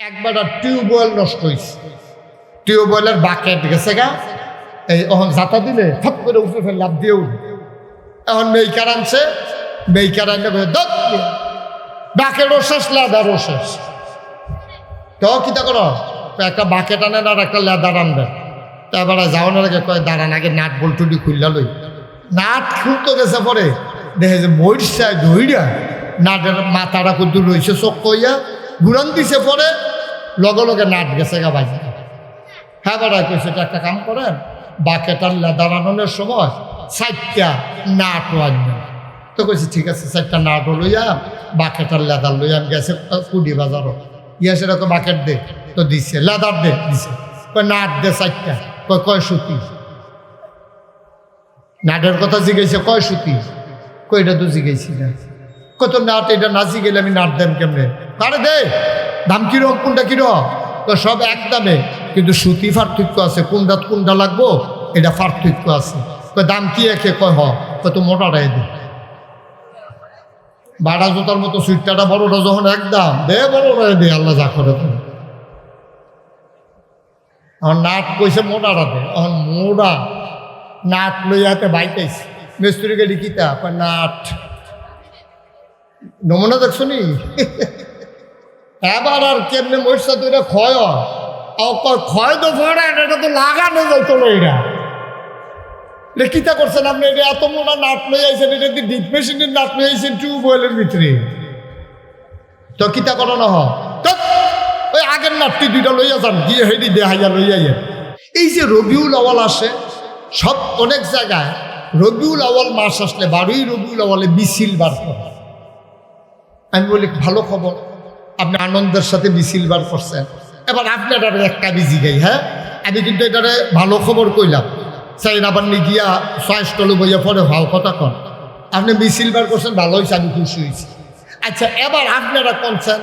একবার টিউবওয়েল নষ্ট হয়েছে, টিউবওয়েলের বাকেট গেছে গা, এই এখন যাতা দিলে ফট করে উঠে ফেলে লাভ দিয়ে উঠবে। এখন মেইকার আনছে, মেইকার আনলে বাকেটও শেষ, লেদারও শেষ। তো কিতা করো, একটা বাকেট আনেন আর একটা লেদার আনবেন। তো এবারে যাওয়ানোর আগে কয় দাঁড়ান, আগে নাট বল্টুটি খুললা লই। নাট খুলতে গেছে পরে দেখে যে মরিচায় ধইরা নাটের মাথাটা কিন্তু রয়েছে চোখ কইয়া ঘুরান দিছে, পরে লগে লগে নাট গেছে গা বাজে। হ্যাঁ বেড়ায় কইছে একটা কাম করেন, বাকেট আর লেদার আনানোর সময় 4টা নাটও আনবেন। তো কইছে ঠিক আছে, 4টা নাটও লইয়া বাকেট আর লেদার লইয়া আমি গেছে কুডি বাজারও ইয়া সেরকম বাকেট দে, তো দিছে, লেদার দে দিছে, কয় নাট দে 4টা, কয় সুতি। নাটের কথা জিজ্ঞেস কয় সুতি, কইটা তো জিজ্ঞেসি না, কত নাট, এটা নাচি গেলে আমি নাট দেন কেমনে, আরে দে দাম কিরকম, কোনটা কিরকম, তো সব এক দামে, কিন্তু সুতি পার্থক্য আছে, কোনটা লাগবো এটা পার্থক্য আছে। দাম কি একে, কয় কত মোটাটাই দে, বাড়া জোতার মতো সুইটটা বড়টা যখন একদম দে, বড়টাই দে, আল্লাহ যা করে তুমি। আমার নাট কইছে মোটাটা দে, এখন মোটা নাট লইয়াতে বাইতেছি, মিস্ত্রি গেলি কিতা, নাট নমুনা দেখছো নি। এবার আর কেমনে মরিচা তো এটা ক্ষয় ক্ষয় তো পড়ে, এটা তো লাগানো যায় চলো। এটা কিতা করছেন আপনি, এটা এত মোটা নাট লই আইছেন, এটা কি ডিপ মেশিনের নাট লই আইছেন টিউবওয়েলের ভিতরে, তো কিতা করো না ওই আগের নাটটি 2টা লইয়া যান, গিয়ে হেডি দেখাইয়া লইয়া যান। এই যে রবিউল আউয়াল আসে, সব অনেক জায়গায় রবিউল আউয়াল মাস আসলে 12ই রবিউল আউয়ালে মিছিল বার করে। আমি বলি ভালো খবর, আপনি আনন্দের সাথে মিছিল বার করছেন। এবার আপনার একটা বিজি গাই, হ্যাঁ আমি কিন্তু এটারে ভালো খবর কইলাম, চাই আবার নি গিয়া ছয়স্টলে বইয়া পরে ভাও কথা কন, আপনি মিছিল বার করছেন, ভালো হয়েছে, আমি খুশি হয়েছি। আচ্ছা এবার আপনারা কোনছেন,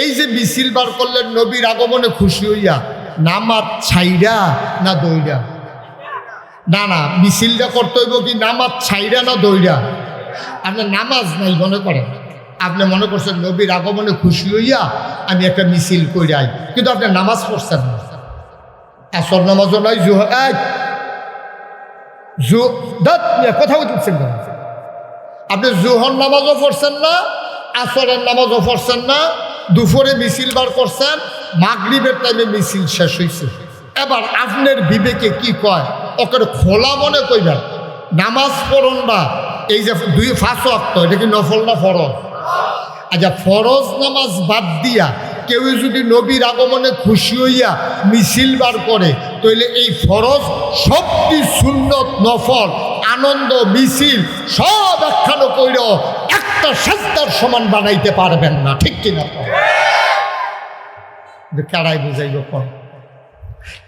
এই যে মিছিল বার করলেন নবীর আগমনে খুশি হইয়া, নামাজ ছাইরা না দইরা? না না, মিছিলটা করতে হইব কি নামাজ ছাইরা না দইরা? আপনার নামাজ নাই মনে করেন, আপনি মনে করছেন নবীর আগমনে খুশি হইয়া আমি একটা মিছিল কইরাই, কিন্তু আপনি নামাজ পড়ছেন না, আসর নামাজও নাই, কথা বলছেন না, আপনি জোহর নামাজও পড়ছেন না, আসরের নামাজও পড়ছেন না, দুপুরে মিছিল বার করছেন, মাগরিবের টাইমে মিছিল শেষ হয়েছে। এবার আপনার বিবেকে কি কয়, ওকে খোলা মনে কইবেন নামাজ পড়ুন না, এই যে 5 ওয়াক্ত, এটা কি নফল না ফরজ? আচ্ছা ফরজ নামাজ বাদ দিয়া কেউ যদি নবীর আগমনে খুশি হইয়া মিছিল বার করে, তাইলে এই ফরজ সবটি সুন্নত নফল আনন্দ মিছিল সব একখানো কইর একটা সাজদার সমান বানাইতে পারবেন না, ঠিক কিনা? কারাই বুঝাইব,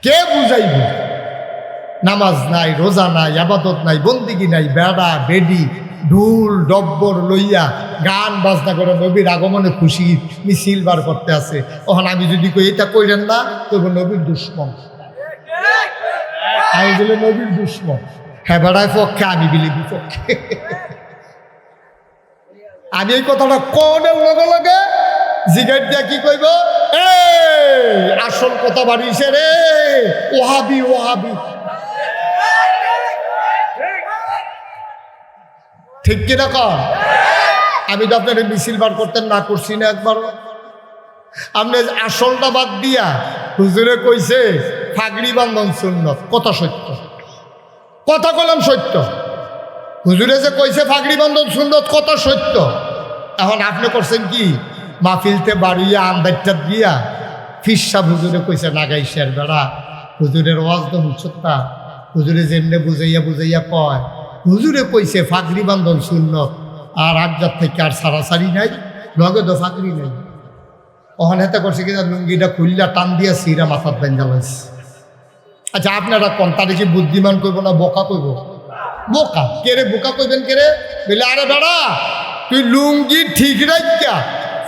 কে বুঝাইব? নামাজ নাই, রোজা নাই, আবাদত নাই, বন্দিগি নাই, বেড়া বেডি ঢুল ডব্বর লইয়া গান বাজনা করে নবীর আগমনে খুশি মিছিল বার করতে আছে। ওখান আমি যদি কই এটা কইলেন না, তবু নবীর দুশ্মন, আমি বলে নবীর দুশ্মন। হ্যাঁ বেড়ায় পক্ষে, আমি বিলি বিপক্ষে। আমি এই কথাটা কোনের লগে লগে জিগার দিয়া কি কইব, আসল কথা বাড়িছে রে, ওহাবি ওহাবি, ঠিক কিনা কর? আমি তো আপনার মিছিল বার করতেন না করছি না একবারও। আপনি আসলটা বাদ দিয়া হুজুরে কইছে ফাগড়ি বান্ধন সুন্নত, কথা সত্য, কথা কলাম সত্য। হুজুরে যে কইছে ফাগড়ি বান্ধন সুন্নত, কথা সত্য। এখন আপনি করছেন কি, মাহফিলতে বাড়িয়া আন্দাজটা দিয়া ফিরসা হুজুরে কইছে নাগাইশের বেড়া, হুজুরের ওয়াজ তো হুচ্ছতা, হুজুরে যেমনে বুঝাইয়া বুঝাইয়া কয়, হুজুরে কইছে ফাগড়ি বান্ধন সুন্নত, আর আজ্জার থেকে আর সারাসারি নাই, লগে তো ফাগড়ি নাই। ওখানে হেতে করছে কিনা লুঙ্গিটা খুললা টান দিয়া সিরা মাথার বেঞ্জা লাইছে। আচ্ছা আপনারা কোন তারে কি বুদ্ধিমান কইব না বোকা কইব? বোকা। কেরে বোকা কইবেন কেরে? বলে আরে বেড়া তুই লুঙ্গি ঠিক রাখিয়া,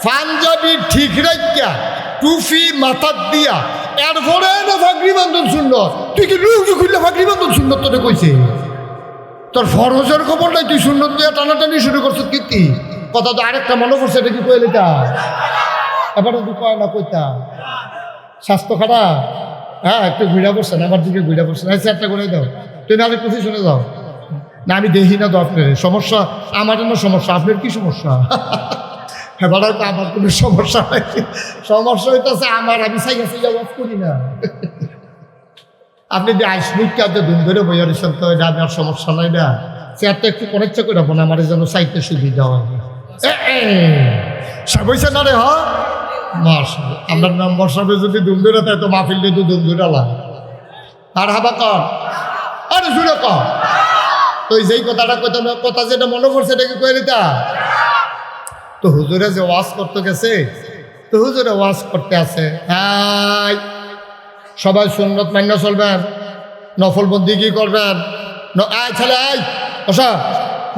পাঞ্জাবি ঠিক রাখিয়া, টুফি মাথার দিয়া, এরপরে না ফাগড়ি বান্ধন সুন্নত, তুই কি লুঙ্গি খুললে ফাগড়ি বান্ধন সুন্নত তোরে কইছে? তোর ফরজের খবর নাই, তুই সুন্নত দিয়া টানাটানি শুরু করছো কীর্তি কথা, তো আরেকটা মনে করছে, এটা কি কইলে তা এবার যদি কয় না কইতা স্বাস্থ্য খারাপ, হ্যাঁ একটু ঘুরে বসছেন, আমার দিকে ঘুরে বসছেন, একটা করে দাও, তুমি আরেক কিছু শুনে যাও না, আমি দেখি না তো আপনার সমস্যা, আমার জন্য সমস্যা, আপনার কি সমস্যা? এবার হয়তো আমার কোনো সমস্যা নাই, সমস্যা হইতেছে আমার, আমি সাইয়া সাইয়া ওয়াজ করি না। আপনি যে আইসমিক কাজে ধুম ধরে বইয়া রেছেন তো এটা আমার সমস্যা নাই না, চেয়ারটা একটু অনেকটা করে রাখবো না, আমার যেন চাইতে সুবিধা হয়। বইছে না রে, হ মার্শাল, আপনার নম্বর সবে যদি ধুম ধরে তাই তো মাহফিল দিয়ে তো ধুম ধরে আলাম আর হাবা কর, আরে জুড়ে কর তো যেই কথাটা কথা যেটা মনে পড়ছে এটাকে কয়ে দিতা। তো হুজুরে যে ওয়াজ করতে গেছে, তো হুজুরে ওয়াজ করতে আছে, হ্যাঁ সবাই সুন্নত মান্য চলবেন, নফলবন্দি কি করবেন, আয় ছেলে আয় ওসা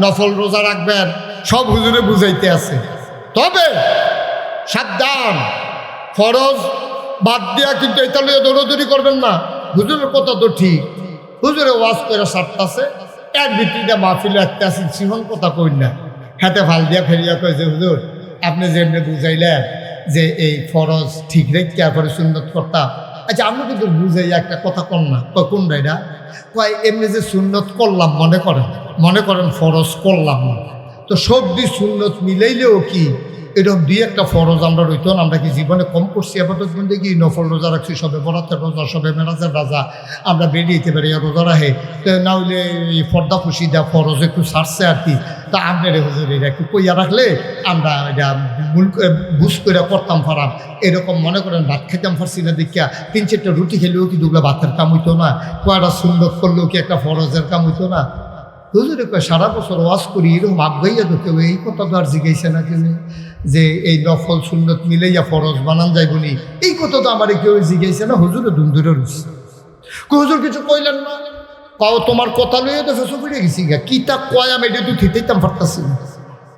নফল রোজা রাখবেন, সব হুজুরে বুঝাইতে আছে। তবে সাবধান, ফরজ বাদ দিয়া কিন্তু এটা লিয়ে দৌড়দৌড়ি করবেন না। হুজুরের কথা তো ঠিক, হুজুরে ওয়াজ করে সারতাছে, এক ভিত্তিটা মাহফিলে একটা আছে, সিহন কথা কই না, হাতে ফাল দিয়া ফেরিয়া কয় যে হুজুর আপনি যেমনি বুঝাইলেন যে এই ফরজ ঠিক রেখে পরে সুন্নত করতাম, আচ্ছা আমি কিন্তু বুঝাই একটা কথা কর না, কোনটা এটা কয় এমনি যে সুন্নত করলাম মনে করেন ফরজ করলাম না, তো সব দিয়ে সুন্নত মিলাইলেও কি এরকম দুই একটা ফরজ আমরা রইত না, আমরা কি জীবনে কম করছি? আপাতত বলতে কি নফল রোজা রাখছি, সবে বরাতের রোজা, সবে মেরাজের রাজা, আমরা বেরিয়েতে পারি রোজা রাখে, তো না হইলে এই ফর্দা খুশি দেওয়া ফরজ একটু ছাড়ছে আর কি, তা আপনার হুজুর এটা একটু কইয়া রাখলে আমরা এটা বুঝ করে করতাম পারাম, এরকম মনে করেন ভাত খেতাম পারছি না দেখিয়া 3-4টা রুটি খেলেও কি দুগুলা ভাতের কাম হইতো না, কয়টা সুন্দর করলেও কি একটা ফরজের কাম হইতো না? হুজুরে কয় সারা বছর ওয়াজ করি এরকম আগ্রহীয়া তো কেউ এই কথা তো আর জিজ্ঞাসা না কেউ, যে এই নফল সুন্নত মিলাইয়া ফরজ বানান যাইব নি, এই কথা তো আমার কেউ জিজ্ঞাসা না। হুজুরে দুম ধরে রয়েছে, হুজুর কিছু কইলেন না, কাও তোমার কথা লইয়া তো ফেসো ফিরে গেছি গা, কি তা কয় আমি এটা তো ঠিকইতাম পারতাছি না,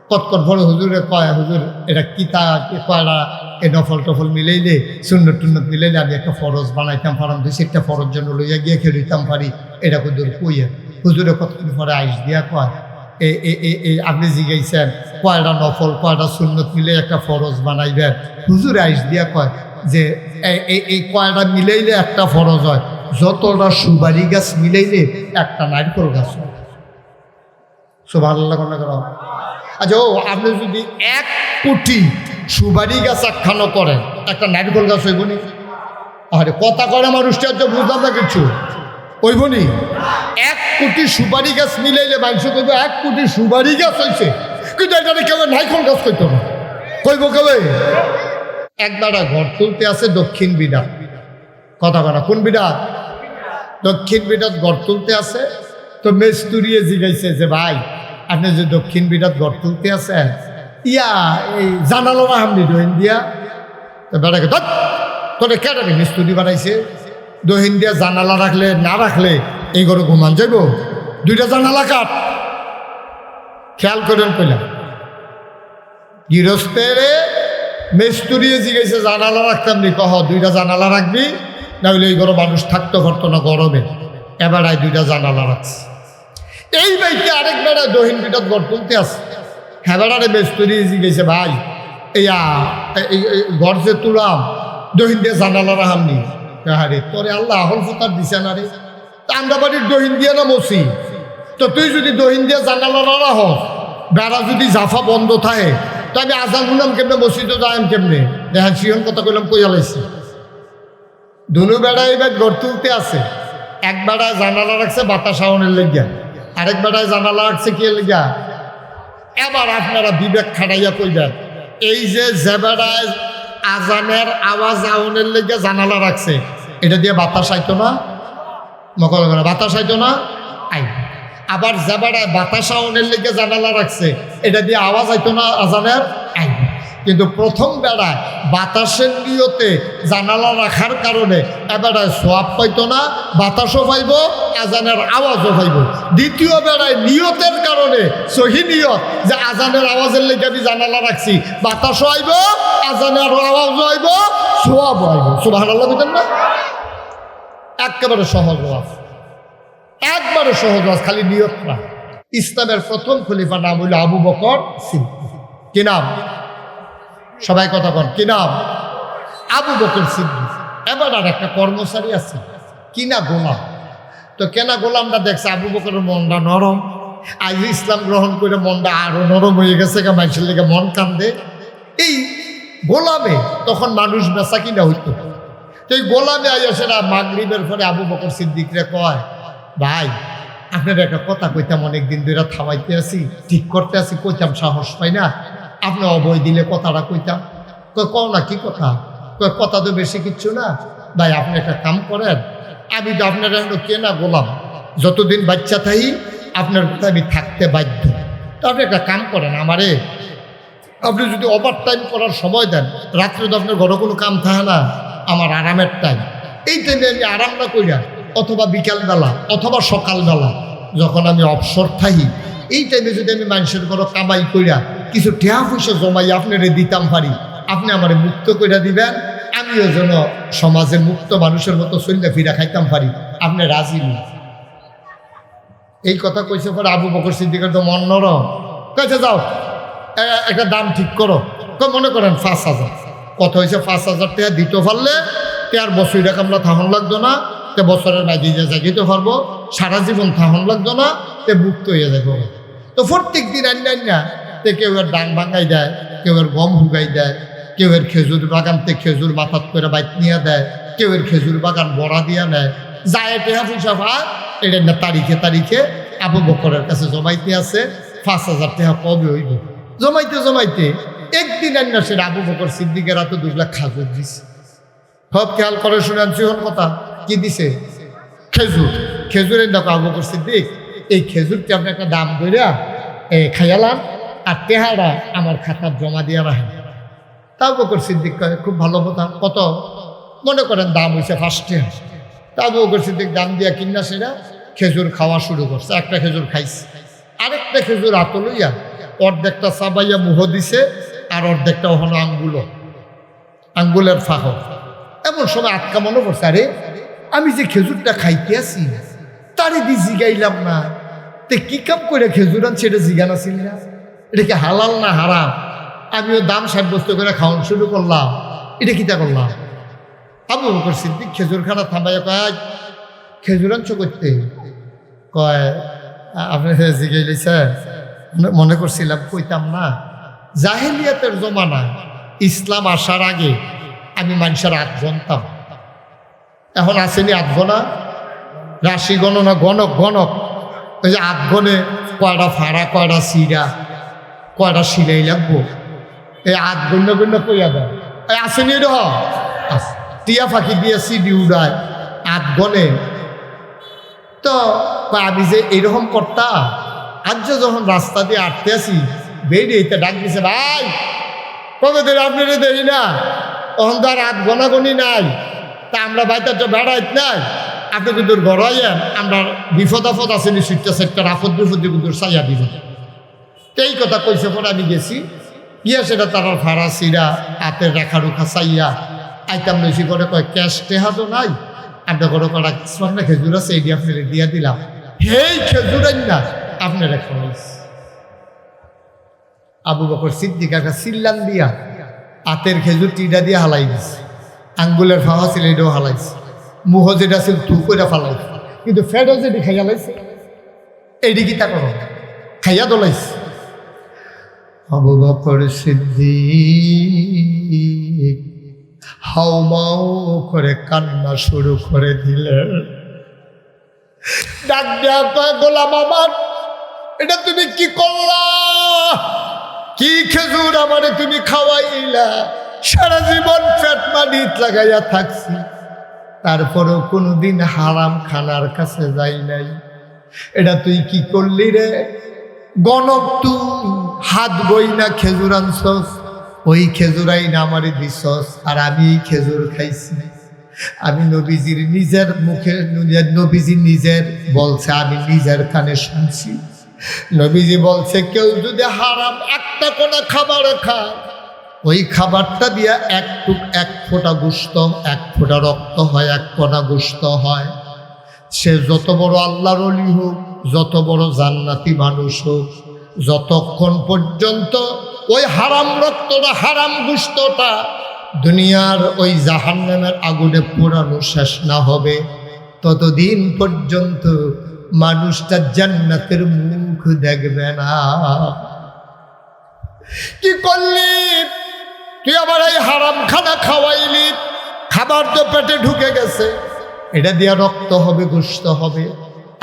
কটকট ভরে হুজুরে কয় হুজুর এটা কি তা কয়রা এই নফল টফল মিলাইলে সুন্নত টুন্নত মিলাইলে আমি একটা ফরজ বানাইতাম পারাম, 2-4টা ফরজ জন্য লইয়া গিয়ে খেলিতাম পারি, এটা হুজুর কইয়া হুজুরে কতদিন পরে আইস দিয়া কয় আপনি জিজ্ঞাসেন কয়টা নফল কয়টা সুন্নত মিলে একটা ফরজ বানাইবেন, হুজুরে আইস দিয়া কয় যে এই কয়টা মিলাইলে একটা ফরজ হয়, যতটা সুপারি গাছ মিলাইলে একটা নারকেল গাছ হয়। সুবহানাল্লাহ কোন করো। আচ্ছা ও আপনি যদি 1 কোটি সুপারি গাছ একখানো করেন, একটা নারকেল গাছ হইব নি? আরে কথা কয় আমার উষ্টার্য বুঝলাম না কিছু, হইব নি? 1 কোটি সুপারি গাছ মিলাইলে মানুষ কইব 1 কোটি সুপারি গাছ হয়েছে, কিন্তু এটা কেউ নাইকল গাছ কইত না, কইব কেউ একবার ঘর তুলতে আছে দক্ষিণ বিডাত, কথা কনা কোন বিডাত? দক্ষিণ বিডাত ঘর তুলতে আছে, তো মেস্তুরিয়ে জিগাইছে যে ভাই আপনি যে দক্ষিণ বিডাত ঘর তুলতে আছেন ইয়া এই জানালো না আপনি দহিন দিয়া, তো বেড়াকে তোরে কেন মিস্তুরি বানাইছে, দহিন দিয়া জানালা রাখলে না রাখলে এই ঘরে ঘুমান যাইব, 2টা জানালা কাট, খেয়াল করেন কইলা গৃহস্থের মেস্তুরিয়ে জিগাইছে জানালা রাখতাম নি, কহ 2টা জানালা রাখবি, না হলে এই ঘরে মানুষ থাকতে পারতো না গরমে, এবার 2টা জানালা রাখছে। এই বাইকে আরেক বেড়ায় দহিন বিটাত ঘর তুলতে আসে, হ্যাঁ বেড়ারে মেস্তুরি জিগাইছে ভাই এই ঘর যে তুলাম দহিন দিয়ে জানালা রাখামনি, আরে তোরে আল্লাহ আহল ফতার দিছে না রে, তা আমরা বাড়ির দহিন দিয়ে না মসি, তো তুই যদি দহিন দিয়ে জানালা না রাখ, বেড়া যদি জাফা বন্ধ থাকে, তো আমি আজান শুনলাম কেমনে, মসজিদে যাইম কেমনে, দেখেন সিহন কথা কইলাম কইয়া লাইছি। দুনু বেড়া এবার ঘর তুলতে আছে, এক বেড়ায় জানালা রাখছে বাতাস আউনের লেগিয়া, আরেক বেড়ায় জানালা রাখছে কে লেগিয়া। এবার আপনারা বিবেক খাটাইয়া কইবেন এই যে বেড়ায় আজানের আওয়াজ আউনের লেগে জানালা রাখছে, এটা দিয়ে বাতাস আইতো না, মকল করে বাতাস আইতো না, আই। আবার যে বেড়ায় বাতাস আউনের লেগে জানালা রাখছে, এটা দিয়ে আওয়াজ আইতো না আজানের, আই। কিন্তু প্রথম বেড়ায় বাতাসের নিয়তে জানালা রাখার কারণে এবারে সোয়াব পাইতো না, বাতাসও পাইব, আজানের আওয়াজও পাইব। দ্বিতীয় বেড়ায় নিয়তের কারণে সহি নিয়ত যে আজানের আওয়াজের লেগে আমি জানালা রাখছি, বাতাসও আইব, আজানের আওয়াজও আইব, সোয়াবও আইব। সুবহানাল্লাহ বুঝলেন না? একেবারে সহজ ওয়াজ, একবারে সহজ ওয়াজ, খালি নিয়ত না। ইসলামের প্রথম খলিফা নাম হইল আবু বকর সিদ্দিক। কি নাম? সবাই কথা কন, কি নাম? আবু বকর সিদ্দিক। এবার আর একটা কর্মচারী আছে কিনা গোলাম। তো কেনা গোলামটা দেখছে আবু বকরের মনটা নরম, আজ ইসলাম গ্রহণ করে মনটা আরো নরম হয়ে গেছে, মানুষের লেগে মন কান্দে। এই গোলামে তখন মানুষ বেচা কিনা হইতো। তো এই গোলামে আইসেরা মাগরিবের পরে আবু বকর সিদ্দিকরে কয়, ভাই আপনার একটা কথা কইতাম, অনেকদিন ধরে থামাইতে আছি, ঠিক করতে আছি, কইতাম সাহস পাই না, আপনি অবয় দিলে কথাটা কইতাম। কও না, কি কথা? কথা তো বেশি কিচ্ছু না ভাই, আপনি একটা কাম করেন, আমি তো আপনার এখন কেনা গোলাম, যতদিন বাচ্চা থাকি আপনার কথা আমি থাকতে বাধ্য। তো আপনি একটা কাম করেন, আমারে আপনি যদি ওভার টাইম করার সময় দেন, রাত্রে তো আপনার ঘরে কোনো কাম থাকে না, আমার আরামের টাইম, এই টাইমে আমি আরামটা কইরা অথবা বিকালবেলা অথবা সকালবেলা যখন আমি অবসর থাকি, এই টাইমে যদি আমি মানুষের ঘরে কামাই কইরা কিছু টেহা পয়সা জমাই আপনারে দিতাম পারি, আপনি আমারে মুক্ত কইরা দিবেন, আমিও যেন সমাজে মুক্ত মানুষের মতো চললে ফিরা খাইতাম পারি, আপনি রাজি না? এই কথা কইছে পরে আবু বকর সিদ্দিকের তো মন নরম, কইছে যাও একটা দাম ঠিক করো। মনে করেন 5,000, কত হয়েছে 5,000 টাকা দিতে পারলে আর বছর কামলা থাহন লাগতো না, তে বছরের বাইরে জাগিতে পারবো, সারা জীবন থাহন লাগতো না, তে মুক্ত হয়ে যাবো। তো প্রত্যেক দিন আন্না তে কেউ এর ডাং ভাঙাই দেয়, কেউ এর গম হুগাই দেয়, কেউ এর খেজুর বাগান থেকে খেজুর মাথাত করে বাইক নিয়ে দেয়, কেউ এর খেজুর বাগান বড়া দিয়া নেয়, যায় টেহা পয়সা ভাত এটা না তারিখে তারিখে আবু বকরের কাছে জমাইতে আছে। 5,000 টাকা কবে হইব? জমাইতে একদিন আন্না সে আবু বকর সিদ্দিকের হাতে 2 লাখ খাজুর দিছে। সব খেয়াল করে শুনেন সিহন কথা, কি দিছে? খেজুরের দেখো আবু বকর সিদ্দিক, এই খেজুরটি আপনি একটা দাম ধরিয়া খাইয়ালাম, আর টেহারা আমার খাতার জমা দিয়া রাখেন। তা আবু বকর সিদ্দিক খুব ভালো কথা, কত মনে করেন দাম হয়েছে 5 টাকা। তা আবু বকর সিদ্দিক দাম দিয়া কিনা সেটা খেজুর খাওয়া শুরু করছে। একটা খেজুর খাইছে, আরেকটা খেজুর হাতে লইয়া অর্ধেকটা চাবাইয়া মুহ দিছে, আর অর্ধেকটা হলো আঙ্গুলের ফাঁক। এমন সময় আটকা মনে পড়ছে, আরে আমি যে খেজুরটা খাইতে আছি তারে দি জিগাইলাম না, তে কি কাম করে খেজুর আনছে এটা জিগানা ছিল না, এটা কি হালাল না হারাম? আমিও দাম সাব্যস্ত করে খাওয়ান শুরু করলাম, এটা কিতা করলাম? আবু বকর সিদ্দিক খেজুর খানা থামাইয়া কয়, খেজুর আনছো করতে? কয় আপনি জিগাইলেছে, মনে করছিলাম কইতাম না, জাহেলিয়াতের জমানা ইসলাম আসার আগে আমি মানুষের 8 গণতাম। এখন আসেনি 8 গণা, রাশি গণনা, গণক ওই যে 8 গণে কয়টা ফাড়া, কয়টা সিরা, কয়টা সিলাই লাগবো, এই 8 গণ্য কইয়া দেয়। এই আসেনি এরহ টিয়া ফাঁকি দিয়ে সিডি উড়ায় 8 গণে। তো আমি যে এইরকম করতাম, আজ যখন রাস্তা দিয়ে আটতে আসি বেরিয়ে ডাক দিছে, ভাই কবে ধরে আপনারা দেরি না, তখন তো আর 8 গণাগণি নাই, তা আমরা বাইতে তো বেড়াইত নাই, আপনি কিন্তু ঘরাইয়েন, আমরা বিপদ আপদ আছে নিশ্চিত সেক্টর আপদ বিপদ কিন্তু চাইয়া দিব। এই কথা কইছে পরে আমি গেছি, গিয়া সেটা তারা ফাড়া সিরা হাতের রেখা রুখা চাইয়া আইতাম বেশি করে কয় ক্যাশ টেহা তো নাই, আপনার ঘরে কটা কিছু খেজুর আছে, এটি আপনার দিয়া দিলাম, হেই খেজুর না আপনার রেখা হয়েছে। আবু বকর সিদ্দিক একটা সিল্লান দিয়া হাতের খেজুর টিটা দিয়ে হালাই দিছে, আঙ্গুলের ফাওয়া ছিল এটাও হালাইছে, মুহ যেটা ছিল তু করে ফালাইছে, কিন্তু ফেডও যেটি খাইয়া লাইছে এইটি কি তা করো খাইয়া দোলাইছে। আবু বকর সিদ্দিক হাউমাউ করে কান্না শুরু করে দিলেন। ডাক দেয়া কয়, গোলাম আমার, এটা তুমি কি করলা? কি খেজুর আমারে তুমি খাওয়াইলা? সারা জীবন পেট মানিত লাগাইয়া থাকছি, তারপরেও কোনোদিন হারাম খানার কাছে যাই নাই, এটা তুই কি করলি রে? গণক তুই হাত বই না খেজুর আনছস, ওই খেজুরাই না আমারে দিছস, আর আমি খেজুর খাইছি। আমি নবীজির নিজের মুখে, নবীজি নিজের বলছে, আমি নিজের কানে শুনছি। নবীজি বলছে, কেউ যদি হারাম একটা কোনা খাবার খায়, ওই খাবারটা দিয়া এক ফোঁটা গোশত, 1 ফোঁটা রক্ত হয়, 1 কণা গোশত হয়। সে যত বড় আল্লাহর ওলি হোক, যত বড় জান্নাতি মানুষ হোক, যতক্ষণ পর্যন্ত ওই হারাম রক্তটা, হারাম গোশতটা দুনিয়ার ওই জাহান্নামের আগুনে পোড়ানো শেষ না হবে ততদিন পর্যন্ত মানুষটা জান্নাতের মুখ দেখবে না। কি করলি তুই? আবার এই হারাম খানা খাওয়াইলি, খাবার তো পেটে ঢুকে গেছে, এটা দিয়া রক্ত হবে, গোশত হবে,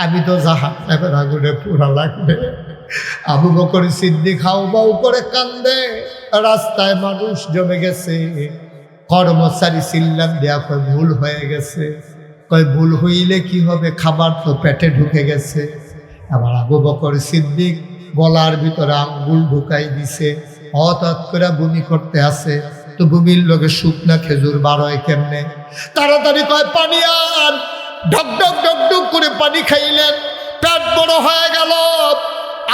আমি তো জাহান্নামের আগুনে পোড়া লাগবে। আবু বকর সিদ্দিক হাউ বাউ করে কান্দে, রাস্তায় মানুষ জমে গেছে। কর্মচারী চিল্লান দেয়া কয় ভুল হয়ে গেছে। কয় ভুল হইলে কি হবে, খাবার তো পেটে ঢুকে গেছে। আবার আবু বকর সিদ্দিক গলার ভিতরে আঙ্গুল ঢুকাই দিছে, হঠাৎ করে বমি করতে আসে। তো বমির লগে শুকনা খেজুর বার হয় কেমনে? তাড়াতাড়ি কয় পানি আন। ঢক ঢক ঢক ঢক করে পানি খাইলেন, পেট বড় হয়ে গেল।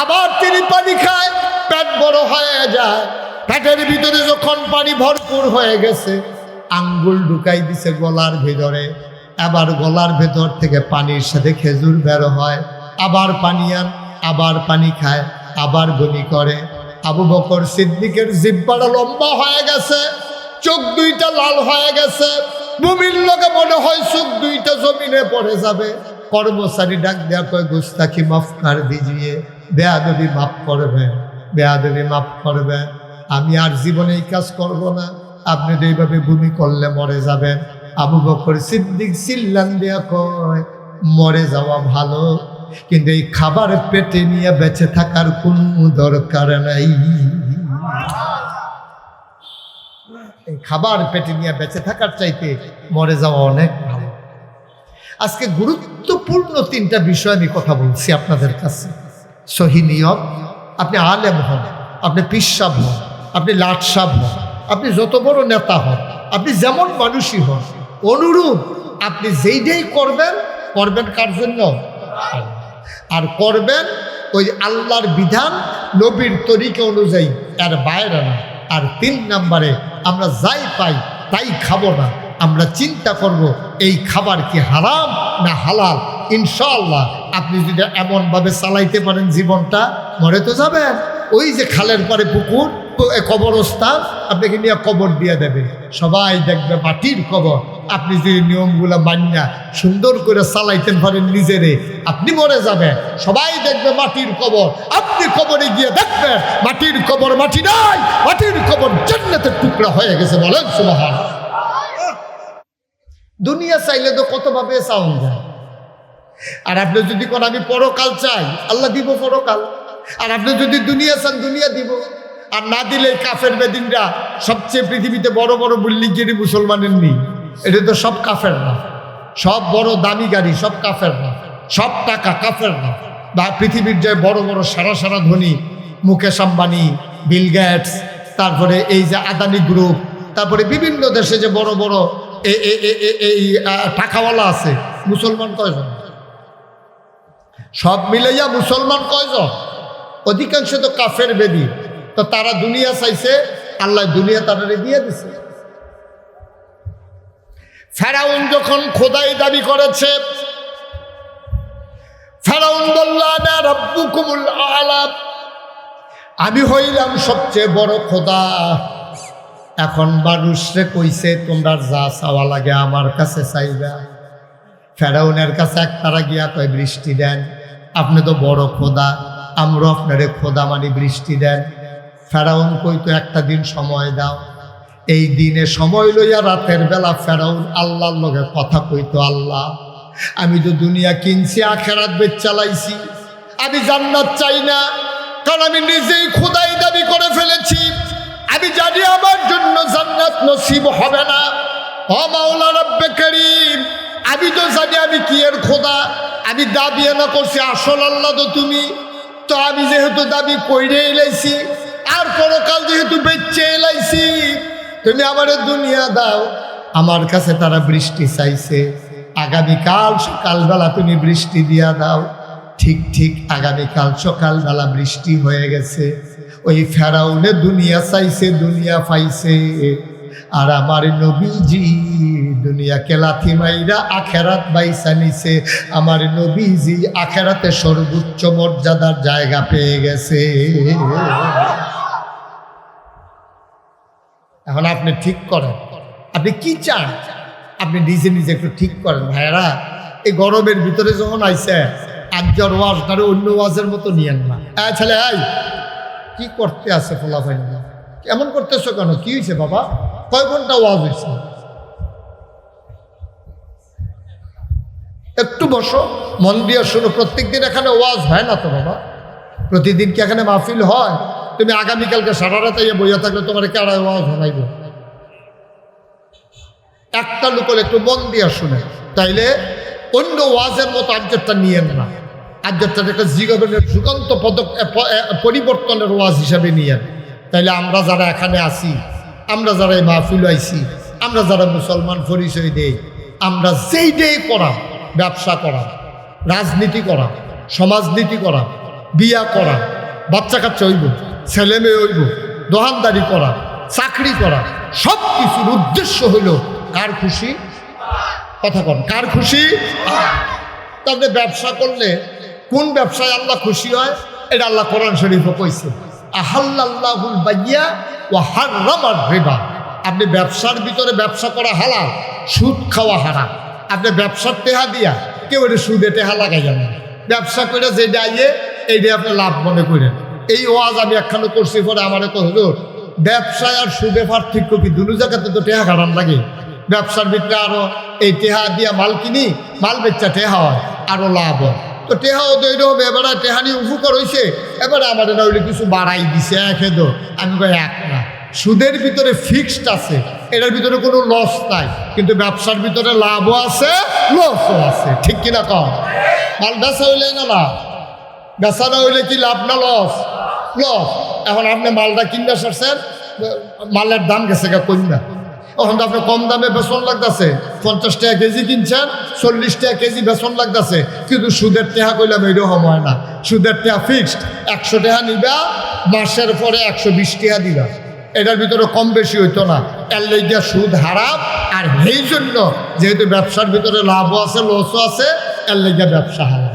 আবার তিনি পানি খায়, পেট বড় হয়ে যায়। পেটের ভিতরে যখন পানি ভরপুর হয়ে গেছে, আঙ্গুল ঢুকাই দিছে গলার ভিতরে। আবার গলার ভেতর থেকে পানির সাথে খেজুর বের হয়। আবার পানি আন, আবার পানি খায়, আবার বমি করে। আবু বকর সিদ্দিকের জিহ্বাটা লম্বা হয়ে গেছে, চোখ দুইটা লাল হয়ে গেছে, বমির লগে মনে হয় চোখ দুইটা জমিনে পড়ে যাবে। কর্মচারী ডাক দেয়া কয় গুস্তাখি মাফ কর দিজিয়ে, বেয়াদবি মাফ করবেন, বেয়াদবি মাফ করবেন, আমি আর জীবনে এই কাজ করব না, আপনি তো এইভাবে বমি করলে মরে যাবেন। আবু বকর সিদ্দিক চিল্লান দেয়া কয় মরে যাওয়া ভালো, কিন্তু এই খাবার পেটে নিয়ে বেঁচে থাকার কোনো দরকার নাই। এই খাবার পেটে নিয়ে বেঁচে থাকার চাইতে মরে যাওয়া অনেক ভালো। আজকে গুরুত্বপূর্ণ তিনটা বিষয় আমি কথা বলছি আপনাদের কাছে। সহি নিয়ত, আপনি আলেম হন, আপনি পিসাব হন, আপনি লাটসাব হন, আপনি যত বড় নেতা হন, আপনি যেমন মানুষই হন, অনুরূপ আপনি যেইটাই করবেন, করবেন কার জন্য? আর করবেন ওই আল্লাহর বিধান, নবীর তরিকা অনুযায়ী, এর বাইরে না। আর 3 নম্বরে, আমরা যাই পাই তাই খাবো না, আমরা চিন্তা করব এই খাবার কি হারাম না হালাল। ইনশাআল্লাহ আপনি যদি এমনভাবে চালাইতে পারেন জীবনটা, মরে তো যাবেন। ওই যে খালের পরে পুকুর, কবরস্থান আপনাকে নিয়ে কবর দিয়ে দেবে, সবাই দেখবে মাটির কবর। আপনি যদি নিয়মগুলো মান্যা সুন্দর করে চালাইতে পারেন নিজেরে, আপনি মরে যাবেন, সবাই দেখবে মাটির কবর। আপনি কবরে গিয়ে দেখবেন মাটির কবর মাটি নাই, মাটির কবর জান্নাতের টুকরা হয়ে গেছে। বলেন সুবহানাল্লাহ। দুনিয়া চাইলে তো কতভাবে চাওয়া যায়। আর আপনি যদি কোন আমি পরকাল চাই, আল্লাহ দিব পরকাল। আর আপনি যদি দুনিয়া চান, দুনিয়া দিব। আর না দিলে কাফের বেদিনরা সবচেয়ে পৃথিবীতে বড় বড় বিল্ডিং গিরি মুসলমানের নেই, এটা তো সব কাফের না। সব বড় দামি গাড়ি সব কাফের না, সব টাকা কাফের না। বা পৃথিবীর যে বড় বড় সারা সারা ধনী, মুকেশ আম্বানি, বিল গেটস, তারপরে এই যে আদানি গ্রুপ, তারপরে বিভিন্ন দেশে যে বড় বড় এই টাকাওয়ালা আছে, মুসলমান কয়জন? সব মিলাইয়া মুসলমান কয়জন? অধিকাংশ তো কাফের বেদি। তো তারা দুনিয়া চাইছে, আল্লাহ দুনিয়া তাদের দিয়ে দিছে। ফেরাউন যখন খোদাই দাবি করেছে, ফেরাউন বলল আনা রাব্বুকুমুল আ'লা, আমি হইলাম সবচেয়ে বড় খোদা। এখন মানুষরে কইছে তোমরা যা চাওয়া লাগে আমার কাছে চাইবা। ফেরাউনের কাছে একতারা গিয়া কয় বৃষ্টি দেন, আপনি তো বড় খোদা, আমরা আপনারে খোদা মানি, বৃষ্টি দেন। ফেরাউন কইতো একটা দিন সময় দাও। এই দিনে সময় লইয়া রাতের বেলা ফেরাউন আল্লাহর লগে কথা কইতো, আল্লাহ আমি তো দুনিয়া কিনছি, আখেরাত বেচ চালাইছি, আমি জান্নাত চাই না, কারণ আমি নিজেই খোদাই দাবি করে ফেলেছি। আমি জানি আমার জন্য জান্নাত নসিব হবে না। ও মাওলা রব্বে করিম, আমি তো জানি আমি কি এর খোদা, আমি দাবি না করছি, আসল আল্লাহ তো তুমি। তো আমি যেহেতু দাবি কইরে এলাইছি, আর পরকাল যেহেতু বেচে এলাইছি, তুমি আমার দুনিয়া দাও। আমার কাছে তারা বৃষ্টি চাইছে, আগামীকাল সকালবেলা তুমি বৃষ্টি দিয়া দাও। ঠিক ঠিক আগামীকাল সকালবেলা বৃষ্টি হয়ে গেছে। ওই ফেরাউনে দুনিয়া চাইছে, দুনিয়া পাইছে। আর আমার নবীজি দুনিয়াকে লাথি মাইরা আখেরাত বাইসা নিছে। আমার নবীজি আখেরাতে সর্বোচ্চ মর্যাদার জায়গা পেয়ে গেছে। এখন আপনি ঠিক করেন, আপনি কি চান আপনি নিজে নিজে একটু ঠিক করেন। ভাইয়েরা, এই গরমের ভিতরে যখন আইসে আজকের ওয়াজ ধরে অন্য ওয়াজের মতো নিয়েন না। ছেলে আই কি করতে আছে ফলাফল কেমন করতেছো কেন? কি হয়েছে বাবা? কয় ঘন্টা ওয়াজ হয়েছে? একটু বসো, মন দিয়ে শোনো। প্রত্যেকদিন এখানে ওয়াজ হয় না তো বাবা? প্রতিদিন কি এখানে মাহফিল হয়? তুমি আগামীকালকে সারা রাতে বইয়া থাকলে তোমার কারা ওয়াজ হনাইব? একটা লোক একটু মন দিয়ে শুনে, তাইলে অন্য ওয়াজের মতো আবজেক্টটা নিয়েন না। আবজেক্টটা একটা জীবনের যুগান্ত পরিবর্তনের ওয়াজ হিসাবে নিয়েন। তাইলে আমরা যারা এখানে আসি, আমরা যারা এই মাহফিল আইছি, আমরা যারা মুসলমান পরিচয় দেই, আমরা যেই ডেই করা, ব্যবসা করা, রাজনীতি করা, সমাজনীতি করা, বিয়া করা, বাচ্চা কাচ্চা হইব, ছেলে মেয়ে হইব, দোকানদারি করা, চাকরি করা, সব কিছুর উদ্দেশ্য হইল কার খুশি? কথা কন, কার খুশি? তাহলে ব্যবসা করলে কোন ব্যবসায় আল্লাহ খুশি হয়? এটা আল্লাহ কোরআন শরীফে কইছে, আহাল্লাল্লাহুল বাইয়া ওয়া হাররামার রিবা। আপনি ব্যবসার ভিতরে ব্যবসা করা হালাল, সুদ খাওয়া হারাম। আপনি ব্যবসার টেহা দিয়া কেউ এটা সুদে টেহা লাগাই যাবেন। ব্যবসা করে যেটা আইয়ে এইটা আপনি লাভ মনে করেন। এই ওয়াজ আমি একখানে করছি, পরে আমার হুজুর ব্যবসায় আর সুদে পার্থক্য কি? দুটো জায়গাতে তো টেহা খারাপ লাগে। ব্যবসার ভিতরে আরো এই টেহা দিয়া মাল কিনি, মাল বেচা টেহা হয়, আরো লাভ হয়। তো টেহাও তৈরি হবে। এবারে টেহা নিয়ে উপকার হয়েছে, এবারে আমার না হইলে কিছু বাড়াই দিছে একেদ। আমি কই এক না, সুদের ভিতরে ফিক্সড আছে, এটার ভিতরে কোনো লস নাই। কিন্তু ব্যবসার ভিতরে লাভও আছে, লসও আছে। ঠিক কিনা কম? মাল বেচা হইলে না লাভ, বেচা না হইলে কি লাভ না লস? লস। এখন আপনি মালটা কিনতে সারছেন, মালের দাম গেছে গা কমা। এখন তো আপনি কম দামে বেতন লাগতেছে, 50 টাকা কেজি কিনছেন, 40 টাকা কেজি বেতন লাগতেছে। কিন্তু সুদের টেহা কইলাম এইরকম হয় না। সুদের টেহা ফিক্সড, 100 টাকা নিবা, মাসের পরে 120 টাকা দিবা। এটার ভিতরে কম বেশি হইতো না। এর লেগে সুদ হারাম। আর এই জন্য যেহেতু ব্যবসার ভিতরে লাভও আছে, লসও আছে, এর লেগে ব্যবসা হারাম।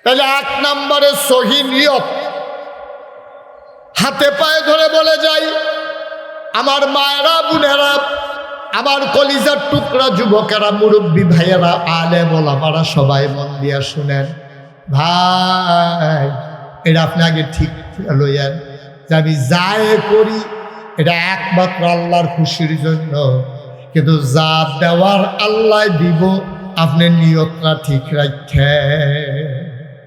তাহলে 1 নম্বরে সহি নিয়ত। হাতে পায়ে ধরে বলে যাই, আমার মায়েরা, বোনেরা, আমার কলিজার টুকরা যুবকেরা, মুরব্বী ভাইয়েরা, আলেম ওলামারা, সবাই মন দিয়া শুনেন। ভাই, এটা আপনি আগে ঠিক লইয়েন যে আমি যাই করি এটা একমাত্র আল্লাহর খুশির জন্য। কিন্তু যা দেওয়ার আল্লাহ দিব, আপনি নিয়তটা ঠিক রাখেন।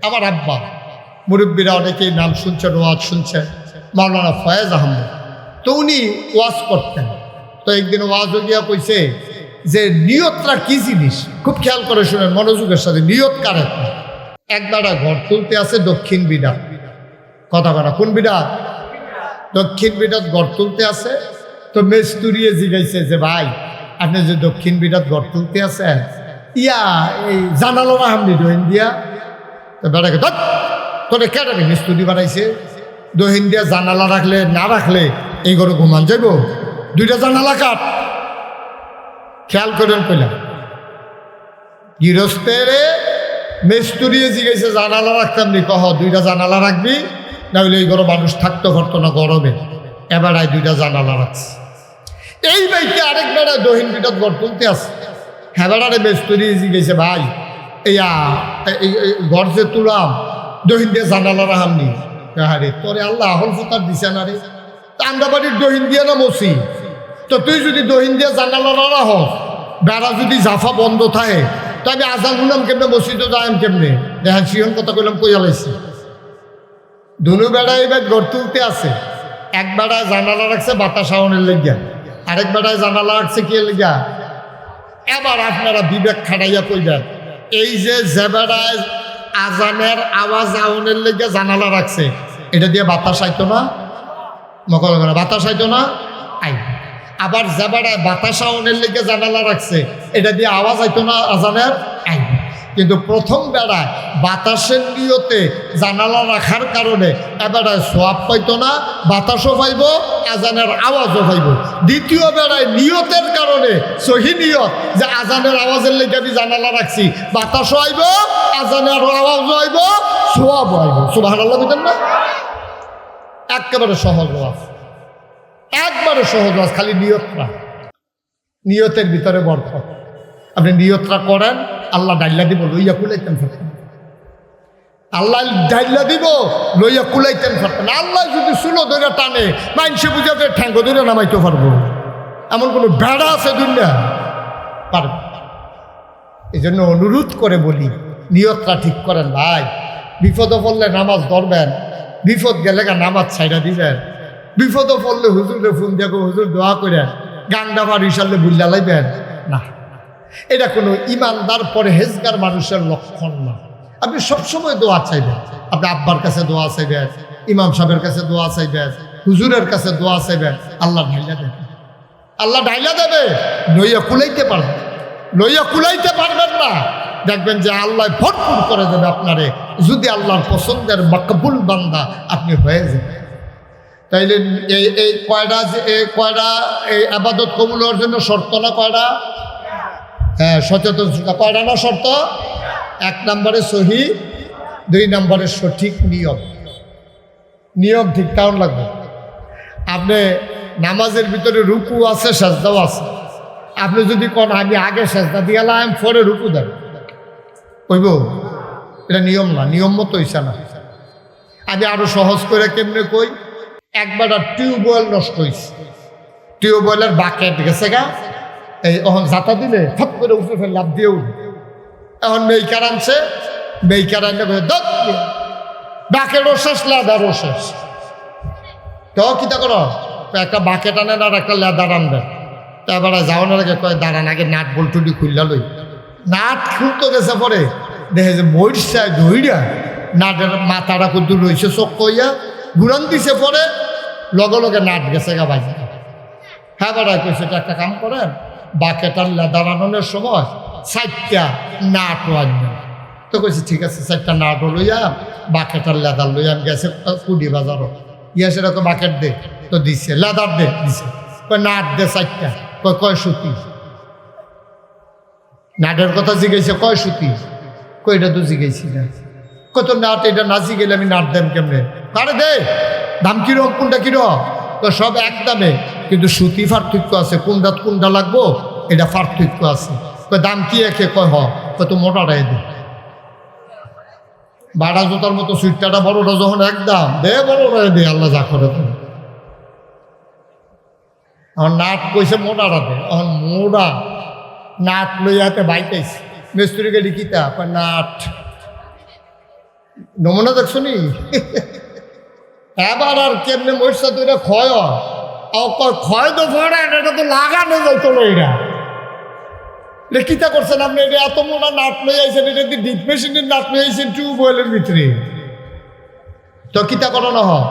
আমার আব্বা, মুরব্বীরা অনেকেই নাম শুনছেন, ওয়াজ শুনছেন, মাওলানা ফয়েজ আহমদ। তো উনি ওয়াজ করতেন। তো একদিন ওয়াজ গিয়া কইছে যে নিয়তটা কি জিনিস, খুব খেয়াল করে শুনেন মনোযোগের সাথে। নিয়ত কারে? একবার ঘর তুলতে আছে দক্ষিণ বিডা, কথা বলা কোন বিডা? দক্ষিণ বিডাত ঘর তুলতে আছে। তো মেস্তুরিয়ে জিগাইছে যে ভাই, আপনি যে দক্ষিণ বিডাত ঘর তুলতে আছেন, ইয়া এই জানালো না আপনি দহিন দিয়া? তো বেড়াকে তোরে কেটে মিস্তুরি বানাইছে, দহিন দিয়া জানালা রাখলে না রাখলে এই ঘরে ঘুমান যাইব, 2টা জানালা কাট। খেয়াল করেন কইলা গৃহস্থের মেস্তুরিয়ে জিগাইছে জানালা রাখতাম নি? কহ 2টা জানালা রাখবি, না হলে এই ঘরে মানুষ থাকতে পারতো না গরমে। এবার 2টা জানালা রাখছে। এই বাইকে আরেক বেড়ায় দহিন বিটাত ঘর তুলতে আসে। হ্যাঁ, বেড়ারে মেস্তুরিয়ে জিগাইছে ভাই, এই ঘর যে তুলাম দহিন দিয়ে জানালা রাখামনি। আরে তোরে আল্লাহ আহল ফতার দিছে না রে? আমরা বাড়ির দহিন দিয়ে না মসি। তো তুই যদি দহিন দিয়ে জানালা না রাখ, বেড়া যদি জাফা বন্ধ থাকে, তো আমি আজান শুনাম কেমনে, মসজিদে যাইম কেমনে? দেখেন সিহন কথা কইলাম, কইয়া লাইছি। দুনু বেড়া এবার ঘর তুলতে আছে। এক বেড়ায় জানালা রাখছে বাতাস আওয়ানের লেগিয়া, আরেক বেড়ায় জানালা রাখছে কি লেগিয়া? এবার আপনারা বিবেক খাটাইয়া কইবেন, এই যে বেড়ায় আজানের আওয়াজ আওয়ানের লেগে জানালা রাখছে, এটা দিয়ে বাতাস আইতো না? মকল করে বাতাস আইতো না? আই। আবার যে বেড়ায় বাতাস আওয়ানের লেগে জানালা রাখছে, এটা দিয়ে আওয়াজ আইতো না আজানের? আই। কিন্তু প্রথম বেড়ায় বাতাসের নিয়তে জানালা রাখার কারণে এবারে সোয়াব পাইতো না, বাতাসও পাইব, আজানের আওয়াজও পাইব। দ্বিতীয় বেড়ায় নিয়তের কারণে সহি নিয়ত যে আজানের আওয়াজের লেগে আমি জানালা রাখছি, বাতাসও আইব, আজানের আওয়াজও আইব, সোয়াবও আইব। সুবহানাল্লাহ বলেন না? একেবারে সহজ ওয়াজ। একবারে সহজ ওয়াজ, খালি নিয়তটা, নিয়তের ভিতরে বরকত। আপনি নিয়তটা করেন, আল্লাহ ডাইলা দিব, লইয়া কুলাইতেন পারতেন। আল্লাহ ডাইলা দিব, লইয়া কুলাইতেন পারতেন। আল্লাহ যদি চুলো ধরে টানে, মাইনসে বুঝাবে ঠ্যাঙ্গ ধরে নামাইতে পারবো, এমন কোনো বেড়া আছে দুনিয়া? পারবে। এই জন্য অনুরোধ করে বলি, নিয়তটা ঠিক করেন ভাই। বিপদে পড়লে নামাজ ধরবেন, বিপদ গেলে নামাজ ছাইড়া দিবেন। বিপদে পড়লে হুজুরে ফোন দেখো, হুজুর দোয়া করে গান্ডা বাড়ি সারলে বুল্লা লাইবেন না। এটা কোনো ইমানদার পরহেজগার মানুষের লক্ষণ না। আপনি সবসময় দোয়া চাইবেন, আপনি আব্বার কাছে দোয়া চাইবেন, ইমাম সাহেবের কাছে দোয়া চাইবেন, হুজুরের কাছে দোয়া চাইবেন, আল্লাহ ঢাইলা দেবে। আল্লাহ ঢাইলা দেবে, লইয়া কুলাইতে পারবেন। লইয়া কুলাইতে পারবেন না, দেখবেন যে আল্লাহ ভরপুর করে দেবে আপনারে, যদি আল্লাহর পছন্দের মাকবুল বান্দা আপনি হয়ে যাবেন। তাইলে এই কয়টা এই আবাদত কবুল হওয়ার জন্য শর্ত না কয়টা? হ্যাঁ, সচেতন কয়টা না শর্ত? 1 নম্বরে সহি, 2 নম্বরে সঠিক নিয়ম। নিয়ম ঠিক কেমন লাগবে? আপনি নামাজের ভিতরে রুকু আছে, সেজদাও আছে। আপনি যদি কোন আমি আগে সেজদা দিয়ালাম, পরে রুকু দেন, কইব? এটা নিয়ম না, নিয়ম মতো হইছে না। আমি আরো সহজ করে কেমনে কই, একবার টিউবওয়েল নষ্ট হয়েছে, টিউবওয়েলের বাকেট গেছে গা, এই এখন জাতা দিলে ফট করে উঠে ফেলে লাভ দিয়ে উঠে। এখন মেইকার আনছে, মেইকার আনলে বাকেটও শেষ, লেদারও শেষ। তো কিতা করো, একটা বাকেট আনেন আর একটা লেদার আনবেন। তারপরে যাওয়ানোর আগে কয় দাঁড়ান, আগে নাট বল্টুটি খুললা লই। নাট খুলতে গেছে পরে দেখে যে মরিচায় ধইরা নাটের মাথাটা কুদ্দুর রয়েছে, চোখ কইয়া ঘুরান দিছে, পরে লগে লগে নাট গেছে গা বাজি। হ্যাঁ বেড়া কইছে, একটা কাম করেন, বাকেট আর লেদার আনানোর সময় 4টা নাটও আনবেন। তো কইছে ঠিক আছে, 4টা নাটও লইয়া বাকেট আর লেদার লইয়া গেছে কুড়ি বাজারও। ইয়া সেরকম বাকেট দে, তো দিছে, লেদার দে দিছে, কয় নাট দে 4টা, কয় সুতি। নাটের কথা জিজ্ঞাসা, কয় সুতি, কই এটা তো জিজ্ঞাসি না। কত নাট, এটা না জিগেলে আমি নাট দেন কেমনে? আরে দে, দাম কিরম, কোনটা কিরম? তো সব এক দামে, কিন্তু সুতি পার্থক্য আছে, কোনটা লাগবো এটা পার্থক্য আছে। দাম কি একে? কয় কত মোটাটাই দে। বাড়া জোতার মতো সুইটটা বড়টা যখন এক দাম দে, বড়টাই দে, আল্লাহ যা করে দেবে। আমার নাট কইছে মোটাটা দে, এখন মোড়া নাট লইয়াতে বাইতেছি। মিস্ত্রি গেলি কিতা? নাট নমুনা দেখছো নি? এবার আর কেমনে মরিচা তুইটা ক্ষয় তো ফোড়া, এটা তো লাগানো যাইতো না। এটা কিতা করছেন আপনি? এটা এত মোটা নাট লই আইছেন, এটা দিয়ে ডিপ মেশিনের নাট লই আইছেন টিউবওয়েলের ভিতরে। তো কিতা করানো হয়,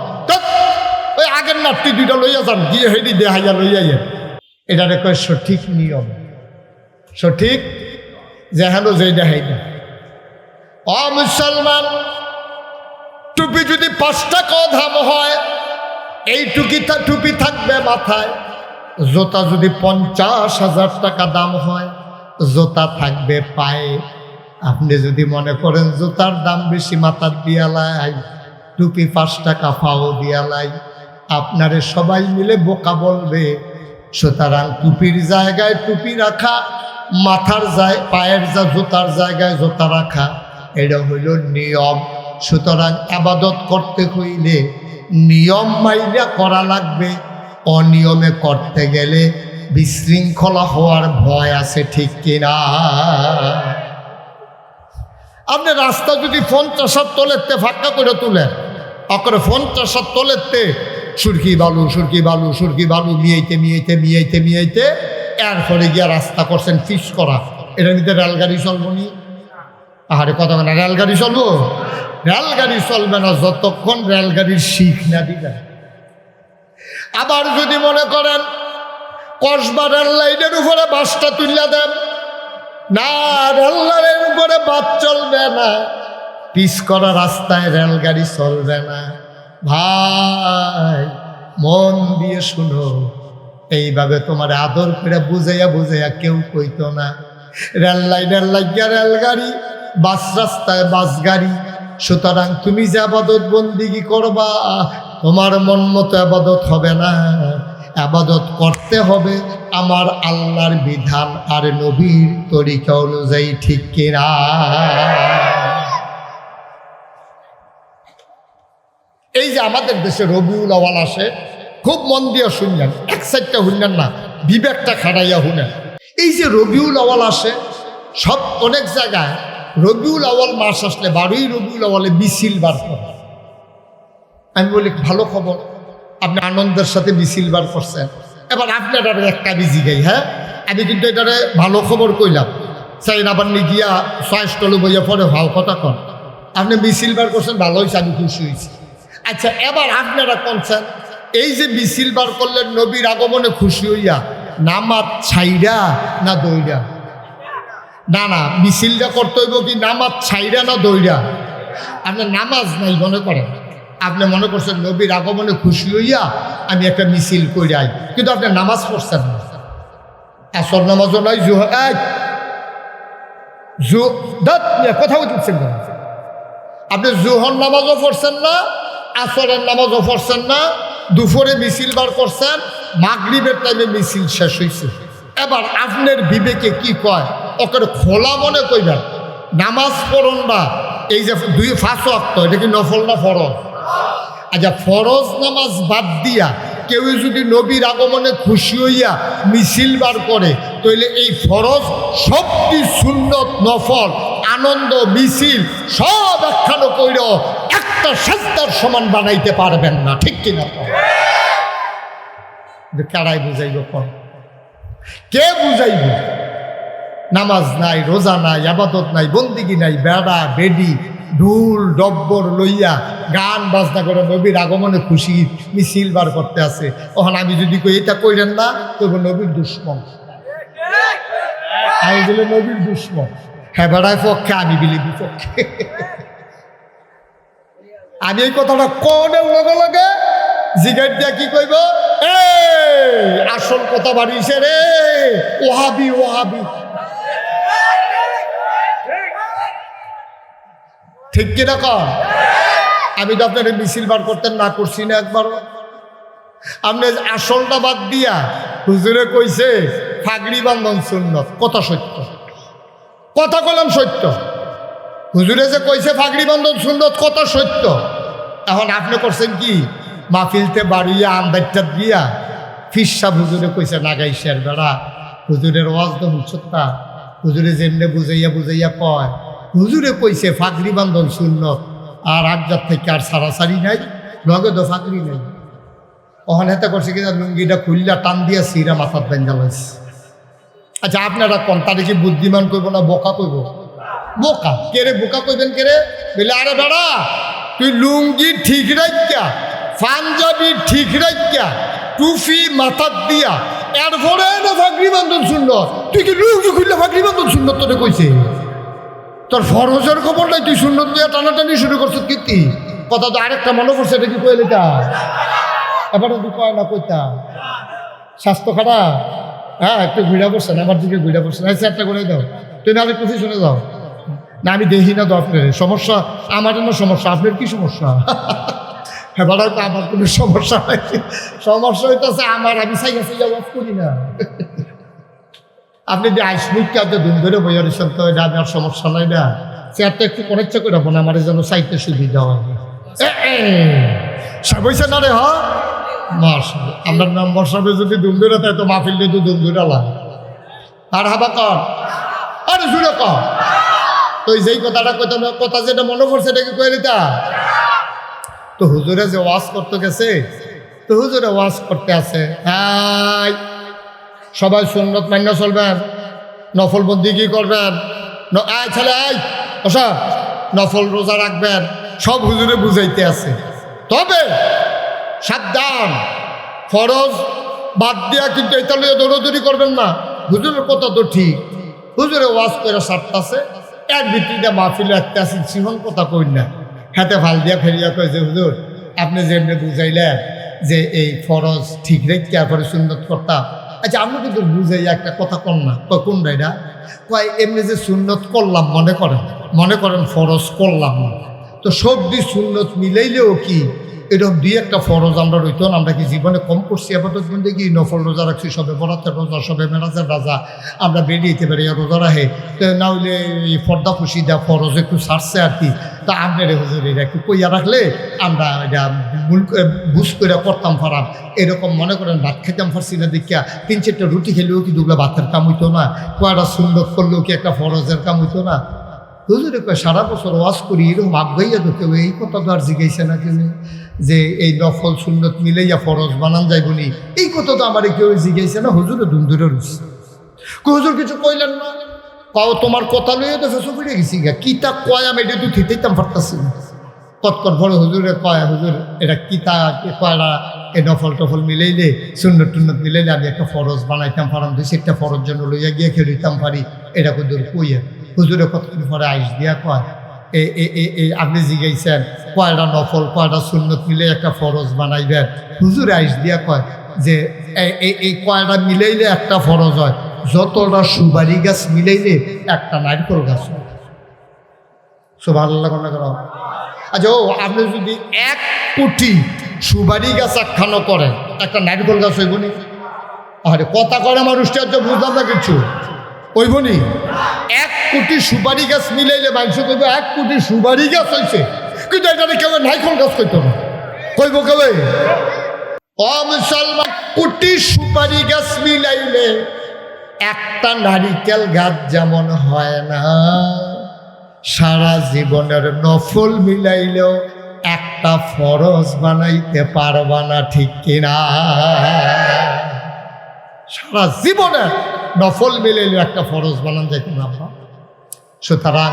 ওই আগের নাটটি 2টা লইয়া যান, গিয়ে হেডি দেহাইয়া লইয়া যান। এটারে কয় সঠিক নিয়ম, সঠিক যেহেন যেই দেখাইনা। মুসলমান, টুপি যদি 5 টাকা দাম হয়, এই টুপি থাকবে মাথায়। জোতা যদি 50,000 টাকা দাম হয়, জোতা থাকবে পায়ে। আপনি যদি মনে করেন জোতার দাম বেশি, মাথার দিয়ালাই, টুপি 5 টাকা পাও দিয়ালাই, আপনারে সবাই মিলে বোকা বলবে। সুতরাং টুপির জায়গায় টুপি রাখা, মাথার পায়ের জুতার জায়গায় জুতা রাখা, এটা হইল নিয়ম। সুতরাং আবাদত করতে হইলে নিয়ম মাইলা করা লাগবে। অনিয়মে করতে গেলে বিশৃঙ্খলা হওয়ার ভয় আছে, ঠিক কিনা? আপনি রাস্তা যদি 50 তলেতে ফাঁকা করে তুলেন, অকরে 50 তলেতে সুরকি বালু মিয়াইতে এরপরে গিয়া রাস্তা করছেন ফিস করা। এটার মধ্যে রেলগাড়ি চলবো নি? আহারে কথা না, রেলগাড়ি চলবো? রেলগাড়ি চলবে না যতক্ষণ রেলগাড়ির শিখ না দিবেন। আবার যদি মনে করেন কসবা রেল লাইনের উপরে বাসটা তুলিয়া দেন, না, রেল লাইনের উপরে বাস চলবে না, পিস করা রাস্তায় রেলগাড়ি চলবে না। ভাই মন দিয়ে শুনো, এইভাবে তোমার আদর করে বুঝাইয়া কেউ কইতো না। রেল লাইনের লাগিয়া রেলগাড়ি, বাস রাস্তায় বাস গাড়ি। সুতরাং তুমি যে আবাদত বন্দিগি করবা, তোমার মন মতো আবাদত হবে না। আবাদত করতে হবে আমার আল্লাহর বিধান আর নবীর তরিকা অনুযায়ী, ঠিক কিনা? এই যে আমাদের দেশে রবিউল আউয়াল আসে, খুব মন দিয়ে শুনলেন, এক সাইডটা শুনলেন না, বিবেকটা খাটাইয়া শুনেন। এই যে রবিউল আউয়াল আসে, সব অনেক জায়গায় রবিউল আউয়াল মাস আসলে 12ই রবিউল আউয়ালে মিছিল বার করে। আমি বলি ভালো খবর, আপনি আনন্দের সাথে মিছিল বার করছেন। এবার আপনার একটা বিজি গাই, হ্যাঁ আমি কিন্তু এটারে ভালো খবর কইলাম, চাই আবার নি গিয়া চয়েসটলে বইয়া পরে ভাও কথা কন। আপনি মিছিল বার করছেন, ভালো হয়েছে, আমি খুশি হয়েছি। আচ্ছা, এবার আপনারা কোনছেন এই যে মিছিল বার করলেন নবীর আগমনে খুশি হইয়া, নামাজ ছাইরা না দৌড়া? না না, মিছিলটা করতে হইব কি নামাজ ছাইরা না দৌড়া? আপনার নামাজ নাই মনে করেন, আপনি মনে করছেন নবীর আগমনে খুশি হইয়া আমি একটা মিছিল করে আই, কিন্তু আপনি নামাজ পড়ছেন না। আসর নামাজও নাই, কথা বলছেন না, আপনি জোহর নামাজও পড়ছেন না, আসরের নামাজও পড়ছেন না, দুপুরে মিছিল বার করছেন, মাগরিবের টাইমে মিছিল শেষ হয়েছে। এবার আপনার বিবেকে কি কয়, ওকে খোলা মনে কইবেন নামাজ পড়ুন না, এই যে 5 ওয়াক্ত, এটা কি নফল না ফরজ? আচ্ছা, ফরজ নামাজ বাদ দিয়া কেউ যদি নবীর আগমনে খুশি হইয়া মিছিল বার করে, তাহলে এই ফরজ সবটি সুন্নত নফল আনন্দ মিছিল সব একখানো কইরেও একটা সাজদার সমান বানাইতে পারবেন না, ঠিক কিনা? কারাই বুঝাইব? কোন কে বুঝাইব? নামাজ নাই, রোজা নাই, আবাদত নাই, বন্দিগি নাই, বেড়া বেডি ঢুল ডব্বর লইয়া গান বাজনা করে নবীর আগমনে খুশি মিছিল বার করতে আছে। ওখানে আমি যদি কই এটা কইলেন না, তবু নবীর দুশ্মন, আমি বলে নবীর দুশ্মন। হ্যাঁ বেড়ায় পক্ষে, আমি বিলি বিপক্ষে। আমি এই কথাটা কোনের লগে লগে জিগার দিয়া কি কইব, আসল কথা বাড়িছে রে, ওহাবি ওহাবি, ঠিক কিনা কর? আমি তো আপনার মিছিল বার করতেন না করছি না একবারও। আপনি আসলটা বাদ দিয়া হুজুরে কইছে ফাগড়ি বান্ধন সুন্নত, কথা সত্য, কথা কলম সত্য। হুজুরে যে কইছে ফাগড়ি বান্ধন সুন্নত, কথা সত্য। এখন আপনি করছেন কি, মাহফিলতে বাড়িয়া আন্দাজটা দিয়া ফিরসাব হুজুরে কইছে নাগাইশের বেড়া, হুজুরের ওয়াজ তো হুচ্ছতা, হুজুরে যেমনে বুঝাইয়া বুঝাইয়া কয়, হুজুরে কইছে ফাগড়ি বান্ধন সুন্নত, আর আটজাত থেকে আর সারাসারি নাই, লগে তো ফাগড়ি নেই। ওখানে হেতে করছে কিনা লুঙ্গিটা খুললা টান দিয়া সিরা মাথার বেঞ্জা লাইছে। আচ্ছা, আপনারা কোন তারে কি বুদ্ধিমান কইব না বোকা কইব? বোকা। কেরে বোকা কইবেন কেরে? বলে আরে বেড়া, তুই লুঙ্গি ঠিক রাখিয়া, পাঞ্জাবি ঠিক রাখিয়া, টুফি মাথার দিয়া, এরপরে না ফাগড়ি বান্ধন সুন্নত, তুই কি লুঙ্গি খুললে ফাগড়ি বান্ধন সুন্নত তোরে কইছে? তোর ফরজের খবর নাই, তুই সুন্নত দিয়া টানাটানি শুরু করছো কীর্তি। কথা তো আরেকটা মনে করছে, এটা কি কইলে তা এবারে তুই কয় না কইতা স্বাস্থ্য খারাপ? হ্যাঁ, একটু ঘুরা পড়ছেন, আমার দিকে ঘুরা পড়ছেন, আচ্ছা একটা করে দাও, তুই নাহলে কিছু শুনে যাও না, আমি দেখি না তো আপনার সমস্যা, আমার জন্য সমস্যা, আপনার কি সমস্যা? এবার তো আমার কোনো সমস্যা নাই, সমস্যা হইতেছে আমার, আমি সাইয়া সাইয়া ওয়াজ করি না। আপনি যে আইসমিককে আপনি ধুম ধরে বইয়া দিচ্ছেন, তো এটা আমার সমস্যা নাই না, চেয়ারটা একটু অনেকটা করে রাখবো না, আমার যেন সাইতে সুবিধা হয়। বইছে না রে? হ্যাঁ, মাশাআল্লাহ, আপনার নম্বর সবে যদি ধুম ধরে তাই তো মাহফিল তো ধুম ধরে লাগে। আর হাবা কর, আরে জুড়ে কর, তো যেই কথাটা কথা যেটা মনে পড়ছে এটাকে কয়ে দিতা। তো হুজুরে যে ওয়াজ করতে গেছে, তো হুজুরে ওয়াজ করতে আছে, হ্যাঁ সবাই সুন্নত মান্য চলবেন, নফল বন্দি কি করবেন, আয় ছেলে আয় ওসা নফল রোজা রাখবেন, সব হুজুরে বুঝাইতে আছে। তবে সাবধান, ফরজ বাদ দিয়া কিন্তু এটা লিয়ে দৌড়দৌড়ি করবেন না। হুজুরের কথা তো ঠিক, হুজুরে ওয়াজ করে সারতাছে, এক ভিত্তিটা মাহফিলে একটা আছে, সিহন কথা কই না, হাতে ভাল দিয়া ফেরিয়া কয় যে হুজুর আপনি যেমনি বুঝাইলেন যে এই ফরজ ঠিক রেখে তারপরে সুন্নত করতাম। আচ্ছা, আমি কিন্তু বুঝাই একটা কথা কন না, কোন রাইডা কয় এমনি যে সুন্নত করলাম, মনে করেন ফরজ করলাম না, তো সবজি সুন্নত মিলাইলেও কি এরকম দুই একটা ফরজ আমরা রইতো না, আমরা কি জীবনে কম করছি? আপাতত কিন্তু কি নফল রোজা রাখছি, সবে বরাতের রোজা, সবে মেরাজের রাজা, আমরা বেরিয়ে যেতে পারি রোজা রাখে। তো না হইলে এই পর্দা খুশি দেওয়া ফরজ একটু ছাড়ছে আর কি। তা আমরা হুজুর এটা একটু কইয়া রাখলে আমরা এটা বুঝ করে করতাম পারাম। এরকম মনে করেন ভাত খেতাম পারছি না দেখিয়া 3-4টা রুটি খেলেও কি দুগুলো ভাতের কাম হইতো না? কয়টা সুন্নত করলেও কি একটা ফরজের কাম হইতো না? হুজুরে কয় সারা বছর ওয়াজ করি এরকম আগাইয়া তো কেউ এই কথা তো আর জিজ্ঞাসা না কেউ যে এই নফল সুন্নত মিলাইয়া ফরজ বানান যাইবনি, এই কথা তো আমার কেউ জিজ্ঞাসা না। হুজুরে ধুম ধরে রয়েছে। হুজুর কিছু কইলেন না, কাও তোমার কথা লইয়া তো ফেসো ফিরে গেছি গা, কিতা কয় আমি এটা তো ঠিকইতাম পারতাছি না। কতক্ষণ পরে হুজুরে কয়, হুজুর এটা কিতা কয়লা এই নফল টফল মিলাইলে সুন্নত টুন্নত মিলাইলে আমি একটা ফরজ বানাইতাম পারাম, 2-4টা ফরজ জন্য লইয়া গিয়ে খেলিতাম পারি। এটা হুজুর কইয়া হুজুরে কতক্ষণ পরে আইস দিয়া কয় আপনি জিজ্ঞাসেন কয়টা নফল কয়টা সুন্নত মিলে একটা ফরজ বানাইবেন। হুজুরে আইস দিয়া কয় যে এই কয়টা মিলাইলে একটা ফরজ হয়, যতটা সুপারি গাছ মিলাইলে একটা নারকেল গাছ হয়। সুবহানাল্লাহ করো। আচ্ছা ও আপনি যদি 1 কোটি সুপারি গাছ একখানো করেন, একটা নারকেল গাছ হইব নি? আরে কথা করে মানুষটা হচ্ছে বুঝলাম না কিছু, হইব নি? 1 কোটি সুপারি গাছ মিলাইলে মানুষ কইব 1 কোটি সুপারি গাছ হয়েছে, কিন্তু এটা কেউ নারকেল গাছ কইতো না, কইব কেউ ও মুসলমান কোটি সুপারি গাছ মিলাইলে একটা নারিকেল গাছ যেমন হয় না, সারা জীবনের নফল মিলাইলেও একটা ফরজ বানাইতে পারবা না, ঠিক কিনা? সারা জীবনের নফল মিলাইলেও একটা ফরজ বানান যাইতে না। সুতরাং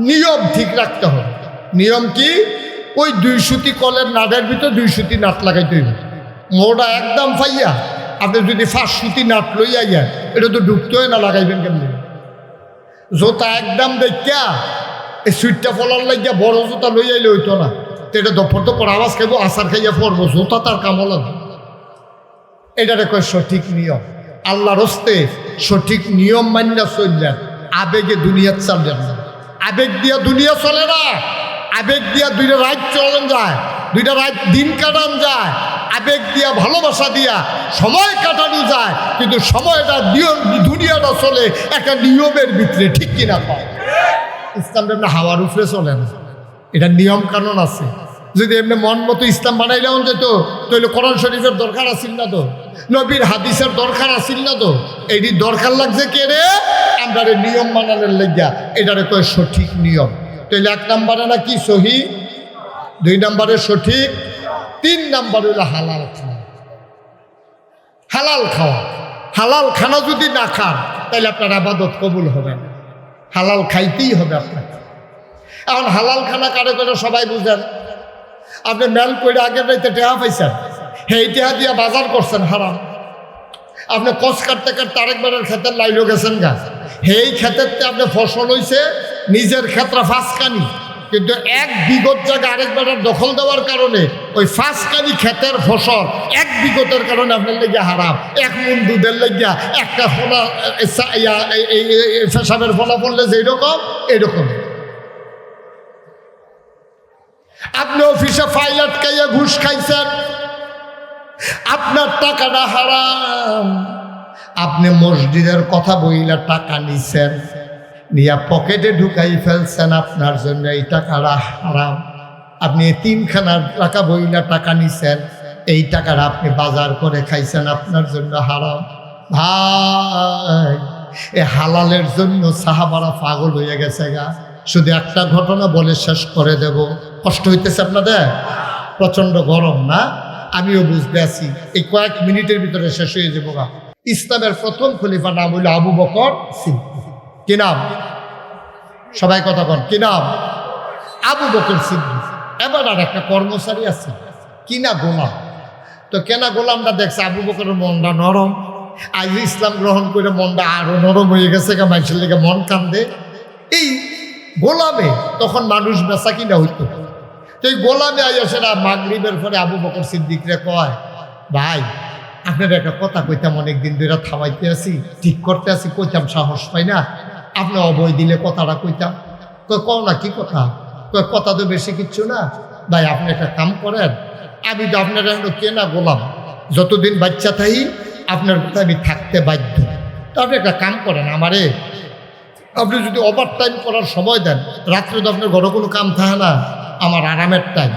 নিয়ম ঠিক রাখতে হবে। নিয়ম কি? ওই 2 সুতি কলের নাটের ভিতর 2 সুতি নাট লাগাইতে হইবে। মোটা একদম ফাইয়া আপনি যদি 5 সুতি নাট লইয়া যান, এটা তো ঢুকতে হয় না, লাগাইবেন কেমনি? জোতা একদম দেখা এই সুইটটা ফলার লাগিয়া বড় জোতা লই আইলে হইতো না, তো এটা দপর দপর আওয়াজ খাইব, আচার খাইয়া পড়বো, জোতা তার কামও লাগবে। এটারে কয় সঠিক নিয়ম। আল্লাহর হস্তে সঠিক নিয়ম মান্য চললেন, আবেগে দুনিয়া চললেন না। আবেগ দিয়া দুনিয়া চলে না, আবেগ দিয়া 2টা রাত চলেন যায়, 2টা রাত দিন কাটান যায়, আবেগ দিয়া ভালোবাসা দিয়া সময় কাটানো যায়, কিন্তু সময়টা নিয়ম দুনিয়াটা চলে একটা নিয়মের ভিতরে, ঠিক কিনা পায়? ইসলামটা এমনি হাওয়ার উপরে চলে না, এটা নিয়ম কানুন আছে। যদি এমনি মন মতো ইসলাম বানাইলেও যেত, তাহলে কোরআন শরীফের দরকার আসিল না, তো নবীর হাদিসের দরকার আসিল না। তো এইটি দরকার লাগছে কে রে? আমরা নিয়ম মানানোর লাগিয়া, এটারে কয় সঠিক নিয়ম। তাহলে 1 নম্বরে না কি সহি, 2 নম্বরে সঠিক, 3 নম্বর হইল হালাল খাওয়া। হালাল খাওয়া, হালাল খানা যদি না খান তাহলে আপনার ইবাদত কবুল হবে না। হালাল খাইতেই হবে আপনাকে। এখন হালাল খানা কারে করে সবাই বুঝেন। আপনি মেল করে আগের রাইতে টেহা পাইছেন, সেই টেহা দিয়া বাজার করছেন হারাম। আপনি কষ কাটতে কাটতে আরেকবারের ক্ষেতের লাইলো গেছেন গাছ, সেই ক্ষেতের আপনি ফসল হয়েছে নিজের ক্ষেত্রে 5 কানি, কিন্তু 1 বিঘত জায়গা আরেকবারের দখল দেওয়ার কারণে ওই 5 কানি ক্ষেতের ফসল 1 বিঘতের কারণে আপনার লেগে হারাম। 1 মণ দুধের লেগিয়া একটা ফোলা পেশাবের ফলা পড়লে যেরকম এরকম। আপনি অফিসে ফাইল আটকাইয়া ঘুষ খাইছেন, আপনার টাকাটা হারাম। আপনি মসজিদের কথা বইলা টাকা নিছেন, নিয়া পকেটে ঢুকাই ফেলছেন, আপনার জন্য এই টাকাটা হারাম। আপনি 3খানার টাকা বইলা টাকা নিছেন, এই টাকাটা আপনি বাজার করে খাইছেন, আপনার জন্য হারাম। ভাই এ হালালের জন্য সাহাবারা পাগল হয়ে গেছে গা। শুধু একটা ঘটনা বলে শেষ করে দেব। কষ্ট হইতেছে আপনাদের? প্রচন্ড গরম না? আমিও বুঝতে আছি, এই কয়েক মিনিটের ভিতরে শেষ হয়ে যাবো গা। ইসলামের প্রথম খলিফা নাম হইল আবু বকর সিদ্দিক। কি নাম? সবাই কথা কন, কি নাম? আবু বকর সিদ্দিক। এবার আর একটা কর্মচারী আছে কিনা গোলাম। তো কেনা গোলামটা দেখছে আবু বকরের মনটা নরম, আজ ইসলাম গ্রহণ করে মনটা আরো নরম হয়ে গেছে, মানুষের লেগে মন কান্দে। এই গোলামে তখন মানুষ বেচা কিনা হইতো। তো এই গোলামে আইয়া সেটা মাগরিবের পরে আবু বকর সিদ্দিকরে কয়, ভাই আপনার একটা কথা কইতাম, অনেকদিন ধরে থামাইতে আছি, ঠিক করতে আছি, কইতাম সাহস পাই না। আপনি অবয় দিলে কথাটা কইতাম। কয় কও না, কি কথা? কয় কথা তো বেশি কিচ্ছু না ভাই, আপনি একটা কাম করেন, আমি তো আপনার এখন কেনা গোলাম, যতদিন বাচ্চা থাকি আপনার কথা আমি থাকতে বাধ্য। তো আপনি একটা কাম করেন, আমারে আপনি যদি ওভার টাইম করার সময় দেন, রাত্রে তো আপনার ঘরে কোনো কাম থাকে না, আমার আরামের টাইম,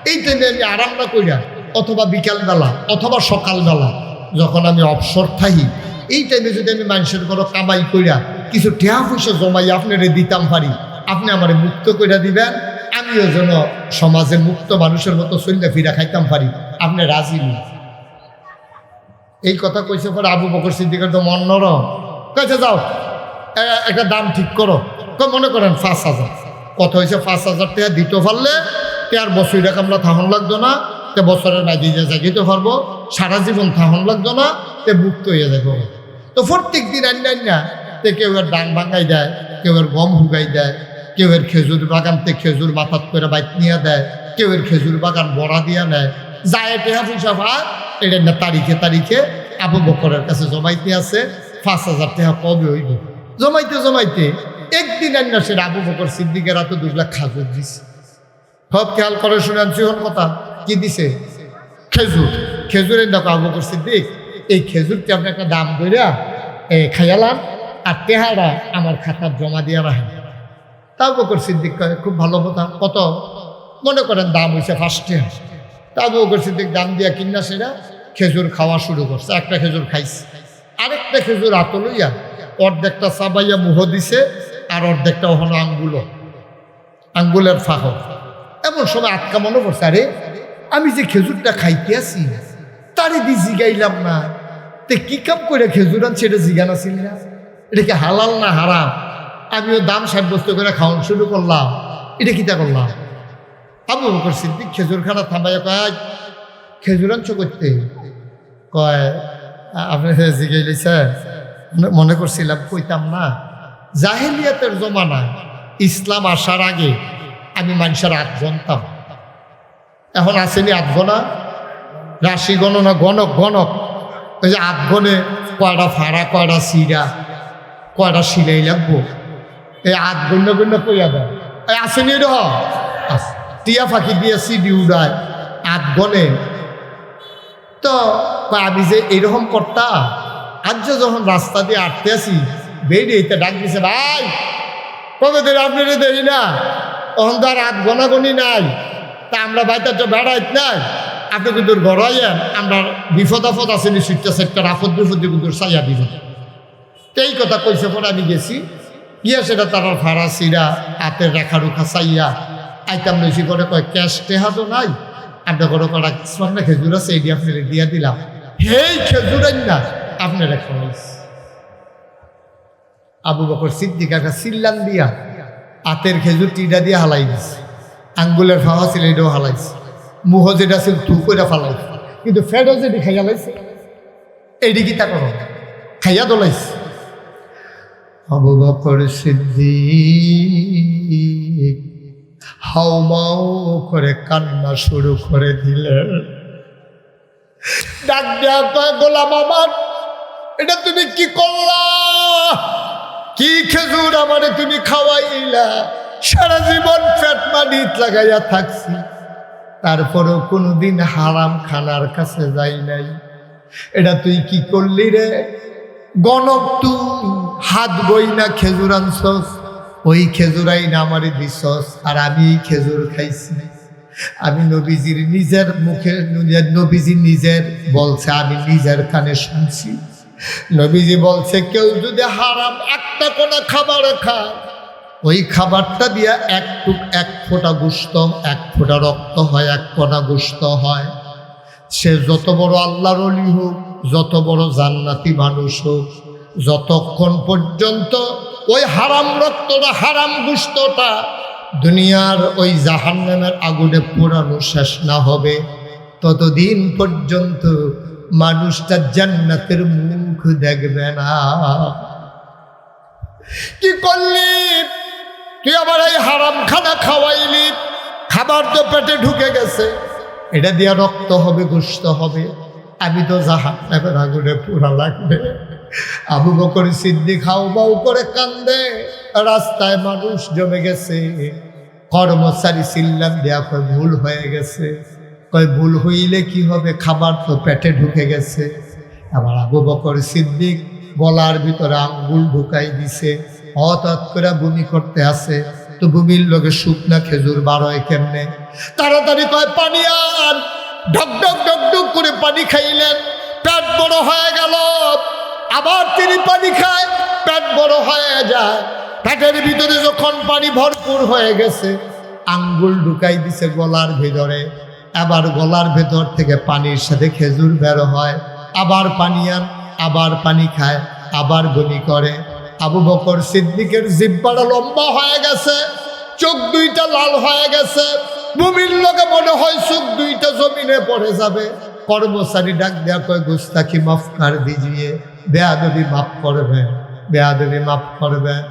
এই টাইমে আমি আরাম না কইরা অথবা বিকালবেলা অথবা সকালবেলা যখন আমি অবসর থাকি, এই টাইমে যদি আমি মানুষের ঘরে কামাই কইরা কিছু টেহা পয়সা জমাই আপনারে দিতাম পারি, আপনি আমারে মুক্ত কইরা দিবেন, আমিও যেন সমাজে মুক্ত মানুষের মতো চললে ফিরা খাইতাম পারি, আপনি রাজি নেই। এই কথা কইছে পরে আবু বকর সিদ্দিকের তো মন নরম, কইছে যাও একটা দাম ঠিক করো, মনে করেন 5,000। কত হয়েছে? 5,000 টাকা দিতে পারলে আর বছরটা কামলা থাহন লাগতো না, তে বছরের বাইরে যে জাগিতে পারবো, সারা জীবন থাহন লাগতো না, তে মুক্ত হয়ে যাবো। তো প্রত্যেক দিন আন্না তে কেউ এর ডাং ভাঙাই দেয়, কেউ এর গম হুগাই দেয়, কেউ এর খেজুর বাগান থেকে খেজুর মাথাত করে বাইক নিয়ে দেয়, কেউ এর খেজুর বাগান বড়া দিয়া নেয়, যায় টেহা পয়সা ভাত এটা না তারিখে তারিখে আবু বকরের কাছে জমাইতে আছে। 5,000 টাকা কবে হইব? জমাইতে একদিন আন্না সে আবু বকর সিদ্দিকের হাতে 2 লাখ খাজুর দিছে। সব খেয়াল করে শুনেন সিহন কথা, কি দিছে? খেজুরের দেখো আবু বকর সিদ্দিক, এই খেজুরটি আপনি একটা দাম ধরিয়া খাইয়ালাম, আর টেহারা আমার খাতার জমা দিয়া রাখেন। তা আবু বকর সিদ্দিক কয় খুব ভালো কথা, কত? মনে করেন দাম হয়েছে 5 টাকা। তা আবু বকর সিদ্দিক দাম দিয়া কিনা সেটা খেজুর খাওয়া শুরু করছে। একটা খেজুর খাইছে, আরেকটা খেজুর হাতে লইয়া অর্ধেকটা চাবাইয়া মুহ দিছে, আর অর্ধেকটা হলো আঙ্গুলের ফাঁক। এমন সময় আটকা মনে পড়ছে, আরে আমি যে খেজুরটা খাইতে আসি তারে দি জিগাইলাম না, তে কি কাম করে খেজুর আনছে এটা জিগানা ছিল না, এটা কি হালাল না হারাম? আমিও দাম সাব্যস্ত করে খাওয়ান শুরু করলাম, এটা কিতা করলাম? আবু বকর সিদ্দিক খেজুর খানা থামাইয়া কয় খেজুর আনছো করতে? কয় আপনি জিগাইলেছে, মনে করছিলাম কইতাম না, জাহেলিয়াতের জমানা ইসলাম আসার আগে আমি মানুষের 8 গণতাম। এখন আসেনি 8 গণা, রাশি গণনা, গণক ওই যে 8 গণে কয়টা ফাড়া, কয়টা সিরা, কয়টা সিলাই লাগবো, এই 8 গণ্য কইয়া দেয়। এই আসেনি রে, টিয়া ফাঁকি দিয়ে সিডি উড়ায় 8 গণে। তো আমি যে এইরকম করতাম, আজ যখন রাস্তা দিয়ে আটতে আসি বেরিয়ে এটা ডাক দিছে, ভাই কবে ধরে আপনারা দেরি না, তখন তো আর 8 গণাগণি নাই, তা আমরা বাইতে তো বেড়াইত নাই, আপনি কিন্তু গড়াইয়েন, আমরা বিপদ আপদ আছে নি, সুইটটা সেটটার আপদ বিপদ কিন্তু চাইয়া দিব। এই কথা কইছে পরে আমি গেছি, গিয়া সেটা তারা ফাড়া সিরা হাতের রেখা রুখা চাইয়া আইতাম বেশি করে কয় ক্যাশ টেহা তো নাই, আপনার কোনো কটা না খেজুর আছে, এটি আপনার দিয়া দিলাম, হেই খেজুর না আপনার খাওয়াইছে। আবু বকর সিদ্দিক একটা সিল্লান দিয়া হাতের খেজুর টিটা দিয়ে হালাই দিছে, আঙ্গুলের ফাওয়া ছিল এটাও হালাইছে, মুহ যেটা ছিল তু করে ফালাইছে, কিন্তু ফেডও যেটি খাইয়া লাইছে এইটি কি তা করো খাইয়া দোলাইছে। আবু বকর সিদ্দিক হাউমাউ করে কান্না শুরু করে দিলেন। ডাক দেয়া কয়, গোলাম আমার, এটা তুমি কি করলা? কি খেজুর আমারে তুমি খাওয়াইলা? সারা জীবন পেট মানিত লাগাইয়া থাকছি, তারপরও কোনোদিন হারাম খানার কাছে যাই নাই, এটা তুই কি করলি রে? গণক তুই হাত বই না খেজুর আনছস, ওই খেজুরাই না আমারে দিছস, আর আমি খেজুর খাইছি। আমি নবীজির নিজের মুখে, নবীজি নিজের বলছে, আমি নিজের কানে শুনছি। নবীজি বলছে কেউ যদি হারাম একটা কোনা খাবার খায়, ওই খাবারটা দিয়া এক ফোঁটা গোশত, 1 ফোঁটা রক্ত হয়, 1 কণা গোশত হয়। সে যত বড় আল্লাহর ওলি হোক, যত বড় জান্নাতি মানুষ হোক, যতক্ষণ পর্যন্ত ওই হারাম রক্তটা, হারাম গোশতটা দুনিয়ার ওই জাহান্নামের আগুনে পোড়ানো শেষ না হবে, ততদিন পর্যন্ত মানুষটা জান্নাতের মুখ দেখবে না। কি করলি তুই? আবার এই হারাম খানা খাওয়াইলি, খাবার তো পেটে ঢুকে গেছে, এটা দিয়া রক্ত হবে, গোশত হবে, আমি তো জাহান্নামের আগুনে পোড়া লাগবে। আবু বকর সিদ্দিক হাউমাউ করে কান্দে, রাস্তায় মানুষ জমে গেছে। কর্মচারী চিল্লান দেয়া কয় ভুল হয়ে গেছে, কয় ভুল হইলে কি হবে, খাবার তো পেটে ঢুকে গেছে। আবার আবু বকর সিদ্দিক গলার ভিতরে আঙ্গুল ঢুকাই দিছে, হঠাৎ করে বমি করতে আসে। তো বমির লগে শুকনা খেজুর বার হয় কেমনে? তাড়াতাড়ি কয় পানি আন। ঢক ঢক ঢক ঢক করে পানি খাইলেন, পেট বড় হয়ে গেল। আবার তিনি পানি খায়, পেট বড় হয়ে যায়। পেটের ভিতরে যখন পানি ভরপুর হয়ে গেছে, আঙ্গুল ঢুকাই দিছে গলার ভিতরে। আবার গলার ভেতর থেকে পানির সাথে খেজুর বের হয়। আবার পানি আন, আবার পানি খায়, আবার বমি করে। আবু বকর সিদ্দিকের জিহ্বাটা লম্বা হয়ে গেছে, চোখ দুইটা লাল হয়ে গেছে। বমির লগে মনে হয় চোখ দুইটা জমিনে পড়ে যাবে। কর্মচারী ডাক দেয়া কয়, গুস্তাখি মাফ কর দিজিয়ে, বেয়াদবি মাফ করবেন, বেয়াদবি মাফ করবেন।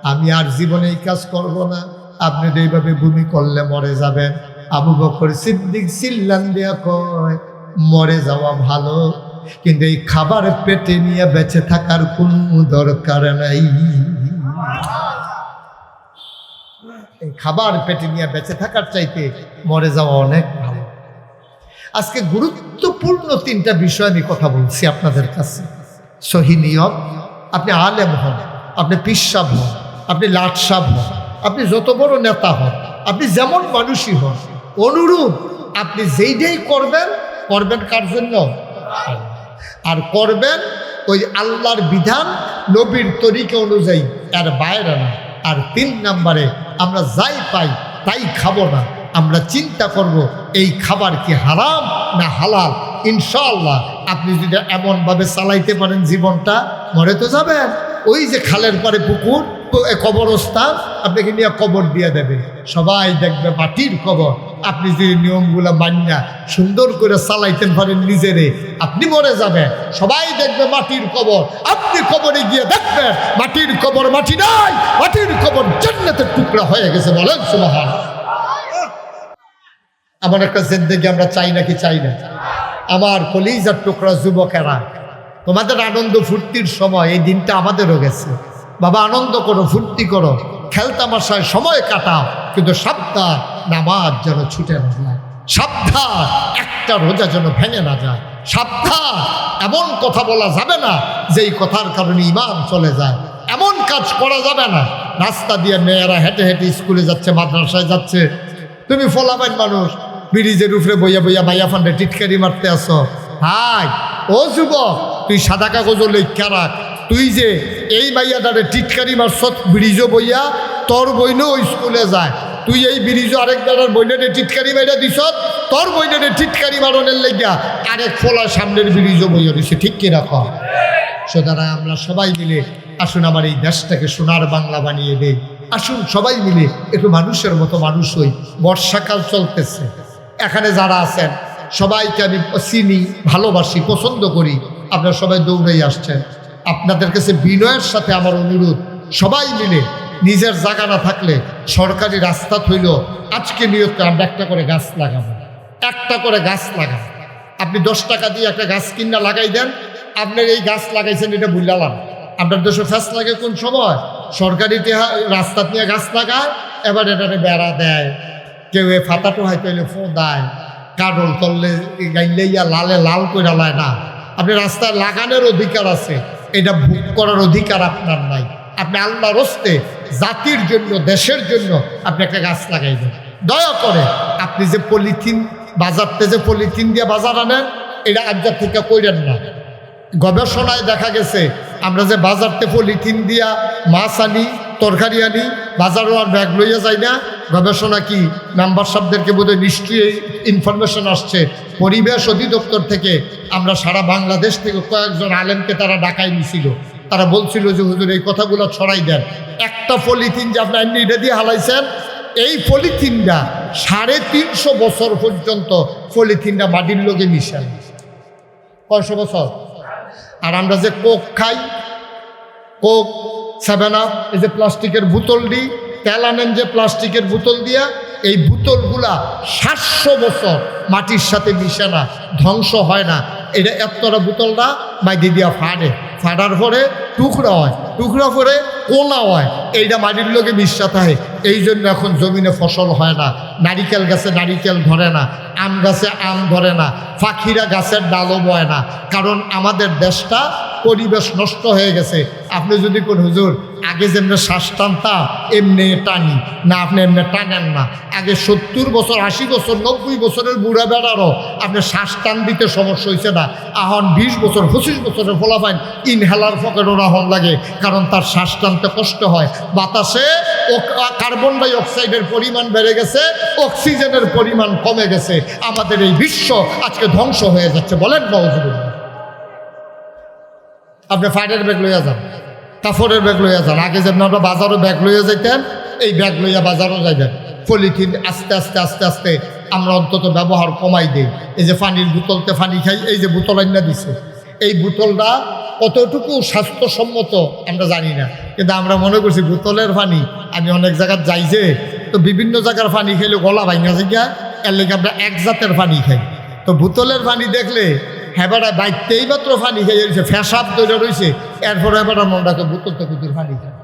আমি আর জীবনে এই কাজ করব না, আপনি তো এইভাবে বমি করলে মরে যাবেন। আবু বকর সিদ্দিক চিল্লান দিয়া কয়, মরে যাওয়া ভালো, কিন্তু এই খাবার পেটে নিয়ে বেঁচে থাকার কোনো দরকার নাই। এই খাবার পেটে নিয়ে বেঁচে থাকার চাইতে মরে যাওয়া অনেক ভালো। আজকে গুরুত্বপূর্ণ তিনটা বিষয় আমি কথা বলছি আপনাদের কাছে। সহি নিয়ত, আপনি আলেম হন, আপনি পিসাব হন, আপনি লাটসাব হন, আপনি যত বড় নেতা হন, আপনি যেমন মানুষই হন, অনুরূপ আপনি যেইটাই করবেন, করবেন কার জন্য? আর করবেন ওই আল্লাহর বিধান, নবীর তরিকা অনুযায়ী, এর বাইরে না। আর 3 নম্বরে, আমরা যাই পাই তাই খাবো না, আমরা চিন্তা করব এই খাবার কি হারাম না হালাল। ইনশাআল্লাহ আপনি যদি এমনভাবে চালাইতে পারেন জীবনটা, মরে তো যাবেন। ওই যে খালের পরে পুকুর, কবরস্থান, আপনাকে নিয়ে কবর দিয়ে দেবে, সবাই দেখবে মাটির কবর। আপনি যদি নিয়মগুলো মান্যা সুন্দর করে চালাইতে পারেন নিজেরে, আপনি মরে যাবেন, সবাই দেখবে মাটির কবর। আপনি কবরে গিয়ে দেখবেন মাটির কবর মাটি নাই, মাটির কবর জান্নাতের টুকরা হয়ে গেছে। বলেন সুবহানাল্লাহ। এমন একটা জিন্দেগি আমরা চাই নাকি চাই না? আমার কলিজার টুকরা যুবকেরা, তোমাদের আনন্দ ফুর্তির সময়, এই দিনটা আমাদেরও গেছে। বাবা, আনন্দ করো, ফুর্তি করো, খেলতামাশায় সময় কাটাও, কিন্তু সাবধান, নামাজ যেন ছুটে না যায়। সাবধান, একটা রোজা যেন ভেঙে না যায়। সাবধান, এমন কথা বলা যাবে না যেই কথার কারণে ঈমান চলে যায়। এমন কাজ করা যাবে না, রাস্তা দিয়ে মেয়েরা হেঁটে হেঁটে স্কুলে যাচ্ছে, মাদ্রাসায় যাচ্ছে, তুমি ফলাবেন মানুষ, ব্রিজের উপরে বইয়া বইয়া মাইয়া ফান্ডে টিটকারি মারতে আসো। হাই ও যুবক, তুই সাদা কাগজও লেখা রাখ, তুই যে এই মাইয়াটারে টিটকারি মারছ ব্রিজও বইয়া, তোর বইনও ওই স্কুলে যায়, তুই এই ব্রিজও আরেক দাদার বইনারে টিটকারি মাইরা দিছ, তোর বইনারে টিটকারি মারণের লেগিয়া আরেক ফলা সামনের ব্রিজও বইয়া দিছে। ঠিক কি রাখো? সুতরাং আমরা সবাই মিলে আসুন আমার এই দেশটাকে সোনার বাংলা বানিয়ে দেই। আসুন সবাই মিলে একটু মানুষের মতো মানুষ হই। বর্ষাকাল চলতেছে, এখানে যারা আছেন সবাইকে আমি চিনি, ভালোবাসি, পছন্দ করি। আপনারা সবাই দৌড়েই আসছেন। আপনাদের কাছে বিনয়ের সাথে আমার অনুরোধ, সবাই মিলে নিজের জায়গা না থাকলে সরকারি রাস্তা হইল আজকে নিয়ত আমরা একটা করে গাছ লাগাবো, একটা করে গাছ লাগাবো। আপনি 10 টাকা দিয়ে একটা গাছ কিনা লাগাই দেন, আপনার এই গাছ লাগাইছেন এটা বুঝলাম। আপনার দেশে ফ্যাস লাগে কোন সময়? সরকারি রাস্তা নিয়ে গাছ লাগায়, এবার এটারে বেড়া দেয়, কেউ এ ফাতাটো হয়তো এলে ফো দেয়, কাডল করলে গাইলেইয়া লালে লাল করে লায় না। আপনি রাস্তায় লাগানোর অধিকার আছে, এটা ভোগ করার অধিকার আপনার নাই। আপনি আল্লাহর হস্তে জাতির জন্য, দেশের জন্য আপনি একটা গাছ লাগাইবেন। দয়া করে আপনি যে পলিথিন বাজারতে, যে পলিথিন দিয়ে বাজার আনেন, এটা আবজার থেকে কইরেন না। গবেষণায় দেখা গেছে আমরা যে বাজারতে পলিথিন দিয়া মাছ আনি, তরকারি আনি, বাজারও আর ব্যাগ লইয়া যাই না। গবেষণা কি, মেম্বার সাহেবদেরকে বোধহয় নিশ্চয়ই ইনফরমেশন আসছে পরিবেশ অধিদপ্তর থেকে। আমরা সারা বাংলাদেশ থেকে কয়েকজন আলেমকে তারা ডাকাই নিছিল। তারা বলছিল যে হুজুর এই কথাগুলো ছড়াই দেন। একটা পলিথিন যে আপনার এটা দিয়ে হালাইছেন, এই পলিথিনটা 350 বছর পর্যন্ত পলিথিনটা মাটির লোকে মিশাল। 100 বছর। আর আমরা যে কোক খাই, কোক, 7 আপ, এই যে প্লাস্টিকের বোতল দিই, তেল আনেন যে প্লাস্টিকের বোতল দিয়া, এই বোতলগুলা 700 বছর মাটির সাথে মিশে না, ধ্বংস হয় না। এটা এতটা বোতলটা বাইরে দিয়া ফাড়ে, ফাড়ার পরে টুকরা হয়, টুকরা পরে কোনা হয়, এইটা মাটির লোকে বিশ্বাস হয়। এই জন্য এখন জমিনে ফসল হয় না, নারিকেল গাছে নারিকেল ধরে না, আম গাছে আম ধরে না, পাখিরা গাছের ডালও বয় না, কারণ আমাদের দেশটা পরিবেশ নষ্ট হয়ে গেছে। আপনি যদি কোন হুজুর আগে যেমনি শ্বাস টানতাম এমনি টানি না, আপনি এমনি টানেন না। আগে 70 বছর 80 বছর 90 বছরের বুড়া বেড়ারও আপনি শ্বাস টান দিতে সমস্যা হয়েছে না। এখন 20 বছর 25 বছরের ফলাফাইন ইনহেলার পকেটও রাহন লাগে, কারণ তার শ্বাস টানতে কষ্ট হয়। বাতাসে কার্বন ডাই অক্সাইডের পরিমাণ বেড়ে গেছে, অক্সিজেনের পরিমাণ কমে গেছে। আমাদের এই বিশ্ব আজকে ধ্বংস হয়ে যাচ্ছে। বলেন নাউজুবিল্লাহ। আপনি ফাইটের ব্যাগ লইয়া যান, কাপড়ের ব্যাগ লইয়া যান। আগে যেমন আমরা বাজারও ব্যাগ লইয়া যাইতেন, এই ব্যাগ লইয়া বাজারও যাইতেন। পলিথিন আস্তে আস্তে আস্তে আস্তে আমরা অন্তত ব্যবহার কমাই দিই। এই যে পানির বোতলতে পানি খাই, এই যে বোতল আইনা দিছে, এই বোতলটা কতটুকু স্বাস্থ্যসম্মত আমরা জানি না, কিন্তু আমরা মনে করছি বোতলের পানি। আমি অনেক জায়গায় যাই যে, তো বিভিন্ন জায়গার পানি খাইলে গলা ভাঙা যায়, এর লেগে আমরা এক জাতের পানি খাই। তো বোতলের পানি দেখলে হেবাটা বাইতেই মাত্র পানি খাই রয়েছে, ফেসাব তৈরি রয়েছে, এরপরে এবারটা মনে রাখে বোতল তো কুতুর পানি খায়।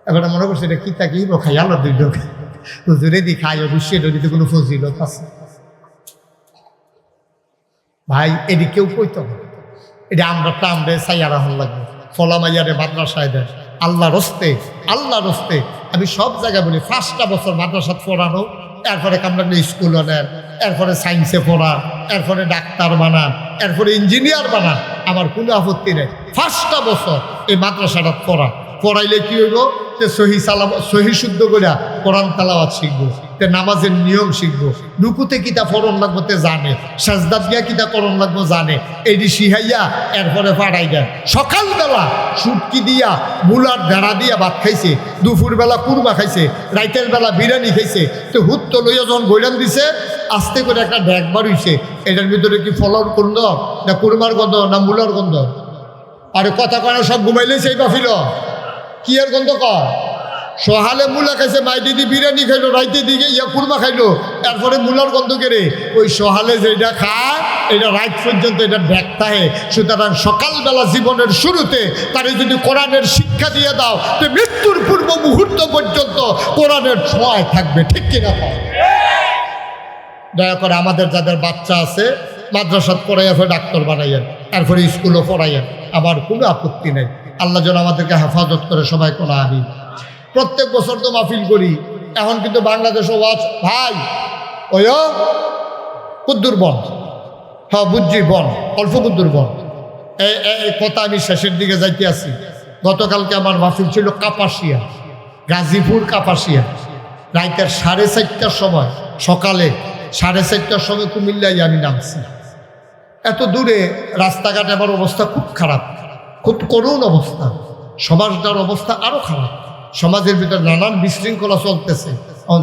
এবারটা মনে করছে এটা কিতা কি খাই, আলো দুই লোক হুজুরে দি খাই, অবশ্যই এটা দিতে কোনো ফজিলত আছে ভাই। এটি কেউ কইতে হবে, এটা আমরা টামরে সাইয়ারা হল লাগবে, ফলামাইয়ারে মাদ্রাসায় দেয়। আল্লাহ রস্তে, আল্লাহ রস্তে আমি সব জায়গায় বলি, 5টা বছর মাদ্রাসাত পড়ানো, এরপরে কামরাগুলো স্কুল নেন, এরপরে সায়েন্সে পড়া, এরপরে ডাক্তার বানান, এরপরে ইঞ্জিনিয়ার বানান, আমার কোনো আপত্তি নেই। 5টা বছর এই মাদ্রাসাটা পড়াইলে কি হইব? তে সহি শুদ্ধ করিয়া কোরআন তালাওয়াত শিখবো, তে নামাজের নিয়ম শিখবো, রুকুতে কিতা ফরন লাগবো তে জানে, সাজদাত গিয়া কিতা করণ লাগবো জানে, এইটি শিখাইয়া এরপরে পাড়াই দেন। সকালবেলা সুটকি দিয়া মুলার ঢেড়া দিয়া ভাত খাইছে, দুপুরবেলা কুরমা খাইছে, রাইতের বেলা বিরিয়ানি খাইছে। তো হুত্ত লইয়া যখন বইরান দিছে, আস্তে করে একটা ড্যাগ বাড়িছে, এটার ভিতরে কি ফলর গন্ধ না কুরমার গন্ধ না মুলার গন্ধ? আরে কথা কয় না, সব ঘুমাইলে সেই বাফিল কি আর গন্ধ কর? সহালে মুলা খাইছে, মাই দিদি বিরিয়ানি খাইলো, রাইতে দিকে ইয়া কুরমা খাইলো, এরপরে মুলার গন্ধ কেড়ে। ওই সহালে যেটা খায় এটা রাত পর্যন্ত এটা ব্যাখ্যা হয়। সুতরাং সকালবেলা জীবনের শুরুতে তারে যদি কোরআনের শিক্ষা দিয়ে দাও, তো মৃত্যুর পূর্ব মুহূর্ত পর্যন্ত কোরআনের ছোঁয়ায় থাকবে। ঠিক কিনা? দয়া করে আমাদের যাদের বাচ্চা আছে মাদ্রাসাত পড়াইয়া ফের ডাক্তার বানাইয়েন, এরপরে স্কুলও পড়াইয়েন, আমার কোনো আপত্তি নেই। আল্লাহ যেন আমাদেরকে হেফাজত করে, সবাই কোনো আমিন। প্রত্যেক বছর তো মাহফিল করি, এখন কিন্তু বাংলাদেশও ওয়াজ ভাই ওই কুদ্দুর বন, হ্যাঁ বুঝছি বন, অল্প কুদ্দুর বন। এই কথা আমি শেষের দিকে যাইতে আছি। গতকালকে আমার মাহফিল ছিল কাপাসিয়া, গাজীপুর কাপাসিয়া। রাইতের 4:30টার সময়, সকালে 4:30টার সময় কুমিল্লায় আমি নামছি। এত দূরে রাস্তাঘাটে আমার অবস্থা খুব খারাপ, খুব করুণ অবস্থা। সমাজটার অবস্থা আরও খারাপ। সমাজের ভিতরে নানান বিশৃঙ্খলা চলতেছে।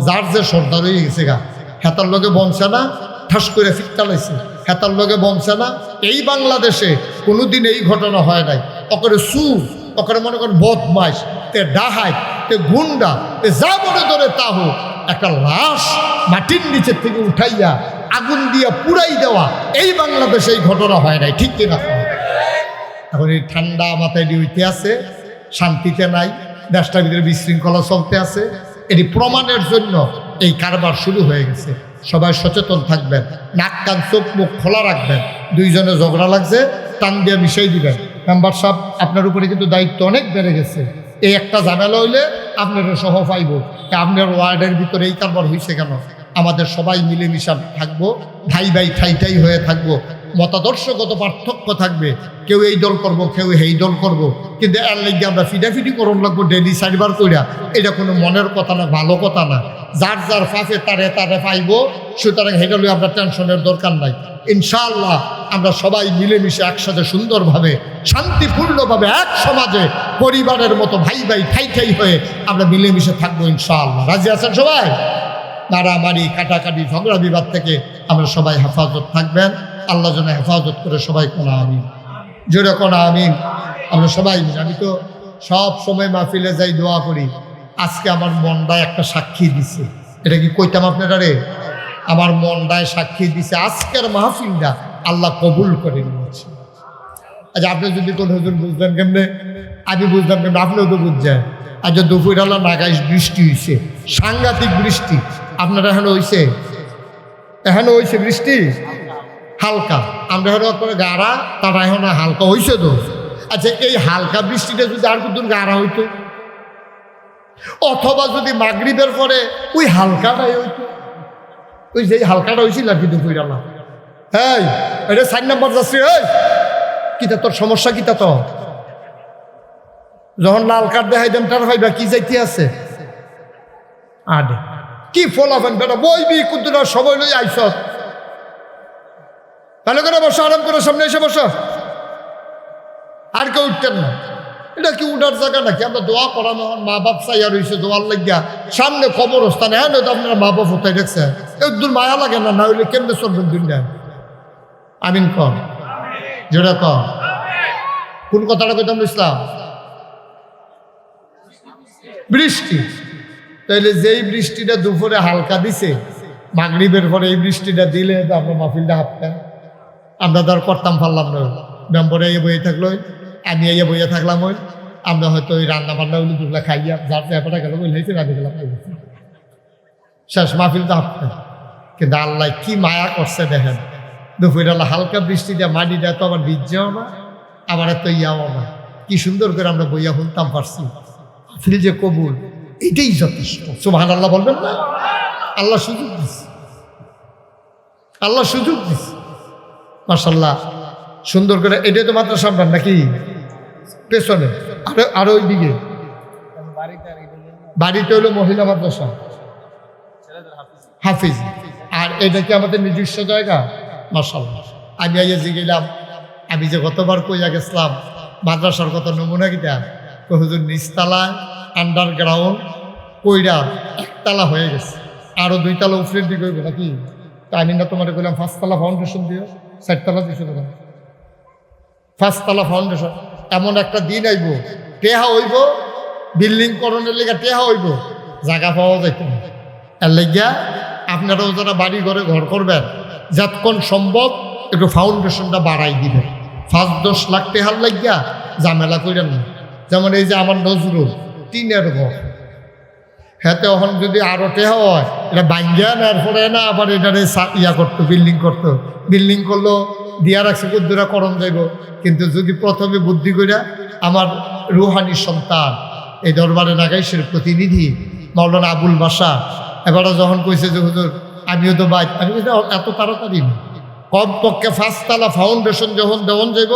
যার যে সর্দার হয়ে গেছে গা, হেতার লগে বনছে না, ঠাস করে ফিটকালাইছে, হেতার লগে বনছে না। এই বাংলাদেশে কোনোদিন এই ঘটনা হয় নাই। ওকে সুর, ওকে মনে করেন বদমাইশ, তে ডাহাই, তে গুন্ডা, তে যা মনে ধরে তা হোক, একটা লাশ মাটির নিচের থেকে উঠাইয়া আগুন দিয়া পুড়াই দেওয়া, এই বাংলাদেশে এই ঘটনা হয় নাই। ঠিক কিনা? এখন এই ঠান্ডা মাথায় হইতে আছে, শান্তিতে নাই, দেশটার ভিতরে বিশৃঙ্খলা চলতে আছে। এটি প্রমাণের জন্য এই কারবার শুরু হয়ে গেছে। সবাই সচেতন থাকবেন, নাক কান চোখ মুখ খোলা রাখবেন। দুইজনে ঝগড়া লাগছে, টান দিয়ে মিশাই দিবেন। মেম্বার সাহেব, আপনার উপরে কিন্তু দায়িত্ব অনেক বেড়ে গেছে। এই একটা ঝামেলা হইলে আপনারও সহ পাইব, আপনার ওয়ার্ডের ভিতরে এই কারবার হয়েছে কেন? আমাদের সবাই মিলেমিশে থাকবো, ভাই ভাই ঠাই ঠাই হয়ে থাকবো। মতাদর্শগত পার্থক্য থাকবে, কেউ এই দল করব, কেউ এই দল করব, কিন্তু এর লেগে আমরা ফিডাফিডি করণ লাগবো ডেলি 4 বার কইরা, এটা কোনো মনের কথা না, ভালো কথা না। যার যার ফাঁসে তারে তারে পাইব। সুতরাং হেটা লই আমরা টেনশনের দরকার নাই। ইনশাআল্লাহ আমরা সবাই মিলেমিশে একসাথে সুন্দরভাবে শান্তিপূর্ণভাবে এক সমাজে পরিবারের মতো ভাই ভাই ঠাই ঠাই হয়ে আমরা মিলেমিশে থাকবো ইনশাআল্লাহ। রাজি আছেন সবাই? মারামারি কাটাকাটি ঝগড়া বিবাদ থেকে আমরা সবাই হেফাজত থাকবেন। আল্লাহ যেন হেফাজত করে, সবাই কোনা আমিন, জোরে কোনা আমিন। আমরা সবাই, আমি তো সব সময় মাহফিলে যাই, দোয়া করি। আজকে আমার মনটায় একটা সাক্ষী দিছে, এটা কি কইতাম আপনারা রে? আমার মনটায় সাক্ষী দিছে, আজকের মাহফিলটা আল্লাহ কবুল করে নিয়েছে। আচ্ছা আপনি যদি কোন হুজুর বুঝলেন কেমনে, আমি বুঝলাম কেমনে, আপনিও তো বুঝছেন। আচ্ছা দুপুরবেলা নাগাইশ বৃষ্টি হয়েছে, সাংঘাতিক বৃষ্টি। আপনারা এখনো হয়েছে? এখনো হয়েছে বৃষ্টি হালকা, আমরা এখন করে গাড়া, তারা এখন হালকা হয়েছে তো। আচ্ছা এই হালকা বৃষ্টিটা যদি আর কত গাড়া হইতো, অথবা যদি মাগরিবের পরে ওই হালকাটাই হইতো, ওই যে হালকাটা হয়েছিল আর কি দুপুরবেলা। হ্যাঁ এটা 4 নম্বর যাচ্ছি। এই কিতা তোর সমস্যা কিতা? তো যখন লাল কার্ড দেখাই দেন তার ভাইবা কি যাইতে আছে আডে কি ফলাফেন বেটা বইবি কুদ্দুরা সময় লই আইস, ভালো করে বসো, আরাম করে সামনে এসে বসো, আর কেউ উঠতেন না। এটা কি উঠার জায়গা নাকি? আমরা দোয়া করানো, মা বাপ চাইয়া রয়েছে দোয়ার লাগিয়া, সামনে কবরস্থানে। হ্যাঁ নয়তো আপনারা মা বাপ হতাই দেখছে, একদম মায়া লাগে না, না হইলে কেমনে চলবেন দুনিয়া? আমিন কর, যেটা কর। কোন কথাটা কইতাম ইসলাম? বৃষ্টি। তাইলে যেই বৃষ্টিটা দুপুরে হালকা দিছে, মাগরিবের পরে এই বৃষ্টিটা দিলে তো আমরা মাহফিলটা হাঁপতাম। আমরা তো আর করতাম পারলাম না, মেম্বরে এই বইয়ে থাকলো, আমি এই বইয়ে থাকলাম, ওই আমরা হয়তো ওই রান্না বান্না ওগুলো দুগুলা খাইয়া যার ব্যাপারটা গেল বই হয়েছে, রাঁধে গেলাম, শেষ মাহফিলটা হাঁপতাম। কিন্তু আল্লাহ কি মায়া করছে দেখেন, দুপুরবেলা হালকা বৃষ্টিটা মাটিটা তো আবার ভিজছেও না, আবার এত ইয়াও না, কি সুন্দর করে আমরা বইয়া শুনতাম পারছি। ফিল যে কবুল, এটাই যথেষ্ট। সুবহানাল্লাহ বলবেন না? আল্লাহ সুযোগ দিচ্ছে, আল্লাহ সুযোগ দিচ্ছে, মাশাআল্লাহ সুন্দর করে। এটাই তো মাত্র সামনে নাকি পেছনে? আরো ওই দিকে বাড়িতে হলো মহিলা মাদ্রাসা হাফিজ, আর এটা কি আমাদের নিজস্ব জায়গা? মাশাআল্লাহ। আমি আইয়াজি গেলাম, আমি যে গতবার কইয়া গেছিলাম মাদ্রাসার কত নমুনা কিটা, হুজুর নিচতলায় আন্ডারগ্রাউন্ড কইরা একতলা হয়ে গেছে, আরো 2 তলা উপরের দিকে হইবে নাকি? তা আমি না তোমার বললাম 5 তলা ফাউন্ডেশন দিও, 4 তলা দিছো না, 5 তলা ফাউন্ডেশন। এমন একটা দিন আইব, টেহা হইব, বিল্ডিং করণের লেগে টেহা হইব, জায়গা পাওয়া যাইত না। এর লেগিয়া আপনারাও যারা বাড়ি ঘরে ঘর করবেন, যতক্ষণ সম্ভব একটু ফাউন্ডেশনটা বাড়াই দিবেন। 5-10 লাখ টেহার লাগিয়া ঝামেলা করেন না। যেমন এই যে আমার নজরুল টিনের ঘর, হাতে এখন যদি আরো টেহা হয়, এটা ভাঙ্গিয়া নেওয়ার পরে না আবার এটারে ইয়া করতো, বিল্ডিং করতো, বিল্ডিং করলো দিয়া রাখছে কুদ্দুরা করণ যাইব। কিন্তু যদি প্রথমে বুদ্ধি করিয়া আমার রুহানি সন্তান এই দরবারে নাগাইশের প্রতিনিধি মাওলানা আবুল বাসা এবারে যখন কইছে যে হুজুর আমিও তো বাইক, আমি এত তাড়াতাড়ি না, কমপক্ষে 5 তলা ফাউন্ডেশন যখন দেওয়ান যাইব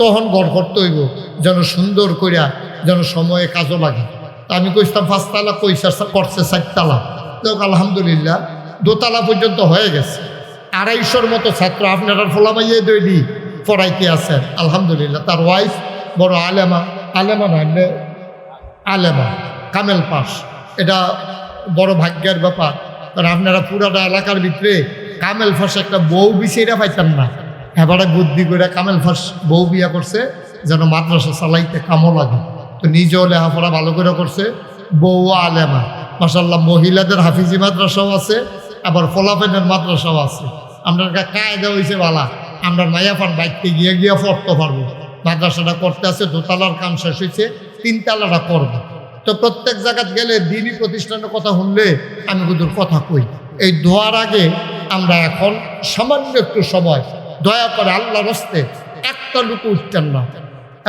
তখন ঘর করতে হইব, যেন সুন্দর করিয়া যেন সময়ে কাজও লাগে। তা আমি কইতাম 5 তলা, কইসা করছে 4 তলা। দেখ আলহামদুলিল্লাহ 2 তলা পর্যন্ত হয়ে গেছে। 250-র মতো ছাত্র আপনারা ফোলামাইয়ে দৈলি পড়াইতে আছেন আলহামদুলিল্লাহ। তার ওয়াইফ বড় আলেমা, আলেমা না আলেমা, কামেল পাস। এটা বড় ভাগ্যের ব্যাপার, কারণ আপনারা পুরাটা এলাকার ভিতরে কামেল ফাঁস একটা বউ বিছেরা পাইতেন না, এবারে বুদ্ধি করে কামেল ফাঁস বউ বিয়া করছে যেন মাদ্রাসা চালাইতে কামও লাগে। তো নিজেও লেখাপড়া ভালো করে করছে, বউ আলেমা মাশাআল্লাহ। মহিলাদের হাফিজি মাদ্রাসাও আছে, আবার ফলাফেনের মাদ্রাসাও আছে। আপনার কায়দা হয়েছে বালা, আমরা মায়াপান বাইকতে গিয়ে গিয়ে পড়তে পারবো। মাদ্রাসাটা করতে আছে, 2 তলার কাম শেষ হয়েছে, 3 তলাটা করবো। তো প্রত্যেক জায়গাত গেলে দিনই প্রতিষ্ঠানের কথা শুনলে আমি হুজুর কথা কই। এই দোয়ার আগে আমরা এখন সামান্য একটু সময় দয়া করে আল্লাহর হস্তে একটা লুকু উঠতেন না,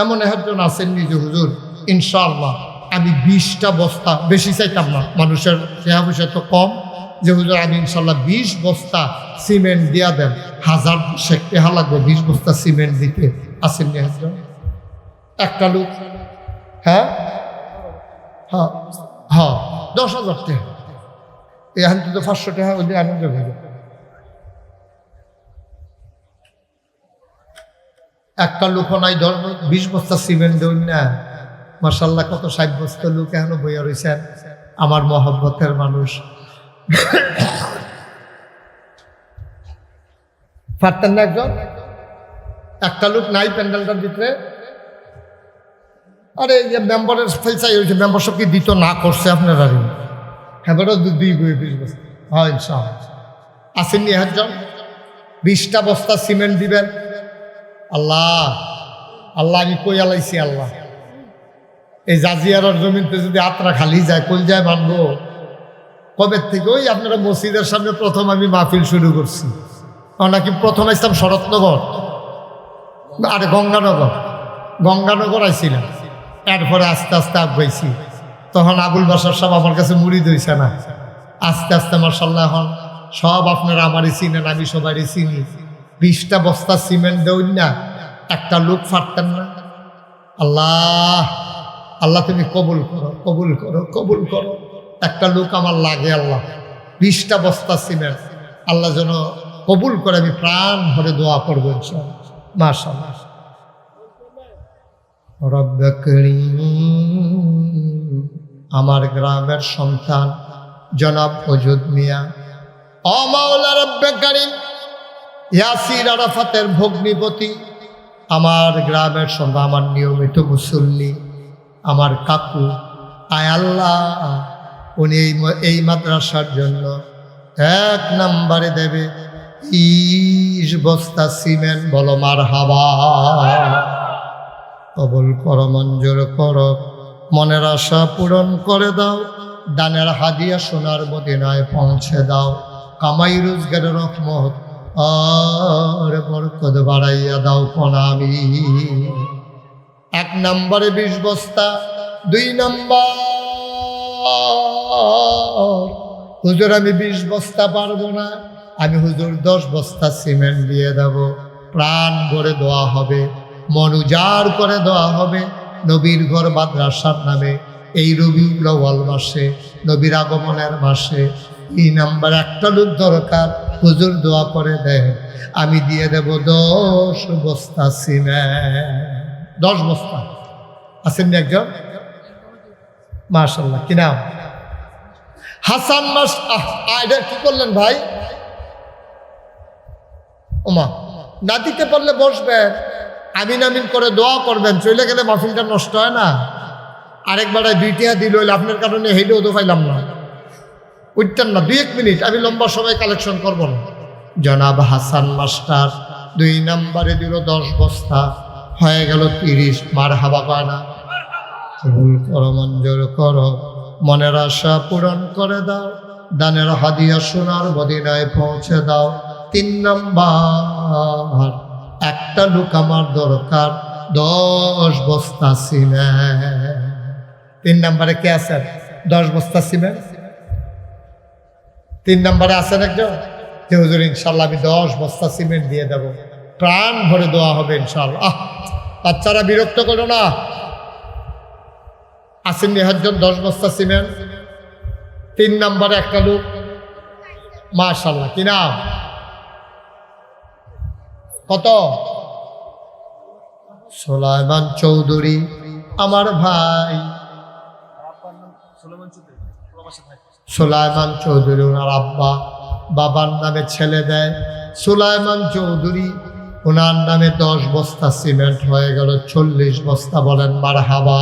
এমন একজন আছেন নিজে হুজুর ইনশাআল্লাহ আমি 20টা বস্তা, বেশি চাইতাম না, মানুষের টাকা পয়সা তো কম, যে হুজুর আমি ইনশাআল্লাহ 20 বস্তা সিমেন্ট দিয়া দেন, 1000 টাকা লাগবে 20 বস্তা সিমেন্ট দিতে। আসেননি একজন, একটা লোক? হ্যাঁ হ্যাঁ হ্যাঁ 10,000 টাকা। এখন তো 500 টাকা ওই আনন্দ হয়ে যাবে। একটা লোক নাই ধর 20 বস্তা সিমেন্ট দেন না, মাশাআল্লাহ কত 60 বস্তা লোক এখনো বইয়া রয়েছেন আমার মহব্বতের মানুষ। পারতেন না একজন? একটা লোক নাই প্যান্ডেলটার ভিতরে? আরে এই যে মেম্বারের পয়সাই হয়েছে, মেম্বারশিপ কি দিত না করছে আপনারা? হ্যাঁ দুই বই 20 বস্তা। হ্যাঁ ইনশাআল্লাহ আসেননি একজন? 20টা বস্তা সিমেন্ট দিবেন। আল্লাহ আল্লাহ আমি কই আলাইছি আল্লাহ, এই জাজিয়ার জমিনতে যদি আত্রা খালি যায় কই যায় মানবো? কবে থেকে ওই আপনারা মসজিদের সামনে প্রথম আমি মাহফিল শুরু করছি, নাকি প্রথম আসতাম শরৎনগর, আরে গঙ্গানগর আইছিলাম, এরপরে আস্তে আস্তে আগাইছি। তখন আবুল বাসার সব আমার কাছে মুড়ি দইছে না, আস্তে আস্তে মাশাআল্লাহ এখন সব আপনারা আমারই চিনেন, আমি সবারই চিনি। 20টা বস্তা সিমেন্ট দেউন না, একটা লোক ফাটতেন না। আল্লাহ আল্লাহ তুমি কবুল করো, কবুল করো, কবুল করো। একটা লোক আমার লাগে আল্লাহ, 20টা বস্তা সিমেন্ট আল্লাহ যেন কবুল করে, আমি প্রাণ ভরে দোয়া করবো ইনশাআল্লাহ। মাশাআল্লাহ। রব্বে করিম, আমার গ্রামের সন্তান জনাব ওজুদ মিয়া, ও মাওলা রব্বে করিম, ইয়াসির আরাফাতের ভগ্নিপতি, আমার গ্রামের সন্তান, আমার নিয়মিত মুসল্লি, আমার কাকু, আয় আল্লাহ উনি এই মাদ্রাসার জন্য 1 নম্বরে দেবে 20 বস্তা সিমেন্ট। বলো মারহাবা। কবুল করো, মঞ্জুর করো, মনের আশা পূরণ করে দাও, দানের হাদিয়া সোনার মদিনায় পৌঁছে দাও, কামাই রোজগারের রহমত আর বরকত বাড়াইয়া দাও কোনামি। 1 নম্বরে 20 বস্তা, 2 নম্বর হুজুর আমি 20 বস্তা পারবো না, আমি হুজুর 10 বস্তা সিমেন্ট দিয়ে দেব। প্রাণ ভরে দোয়া হবে, মন উজাড় করে দোয়া হবে নবীর ঘর মাদ্রাসার নামে এই রবিউল আউয়াল মাসে, নবীর আগমনের মাসে। 2 নম্বর একটা লোক দরকার, হুজুর দোয়া করে দেয়, আমি দিয়ে দেব 10 বস্তা সিমেন্ট। 10 বস্তা আছেন একজন? মাশাআল্লাহ। কি নাম? হাসান মাস। এটা কি করলেন ভাই? ওমা, না দিতে পারলে বসবেন, আমিন আমিন করে দোয়া করবেন, চলে গেলে মাহফিলটা নষ্ট হয় না। আরেকবার 2 টিয়া দিল, আপনার কারণে হেঁটেও তো পাইলাম না, উঠতেন না। 2-1 মিনিট, আমি লম্বা সময় কালেকশন করবো না। জনাব হাসান মাস্টার 2 নম্বরে দিল 10 বস্তা, হয়ে গেল 30। মারহাবা কয় না? কবুল করো, মঞ্জুর করো, মনের আশা পূরণ করে দাও, দানের হাদিয়া সোনার মদিনায় পৌঁছে দাও। 3 নম্বর একটা লোক আমার দরকার, 10 বস্তা সিমেন্ট। 3 নম্বরে কে আছেন? 10 বস্তা সিমেন্ট। 3 নম্বরে আছেন একজন? যে হুজুর ইনশাল্লাহ আমি 10 বস্তা সিমেন্ট দিয়ে দেব, প্রাণ ভরে দোয়া হবে ইনশাল্লাহ। বাচ্চারা বিরক্ত করো না, আসেন নিহাজন 10 বস্তা সিমেন্ট। 3 নম্বরে একটা লোক, মাশাআল্লাহ। কি নাম? কত? সুলাইমান চৌধুরী, আমার ভাই সুলাইমান চৌধুরী। ওনার আব্বা বাবার নামে ছেলে দেয় সুলাইমান চৌধুরী, ওনার নামে 10 বস্তা সিমেন্ট হয়ে গেল 40 বস্তা। বলেন মারহাবা।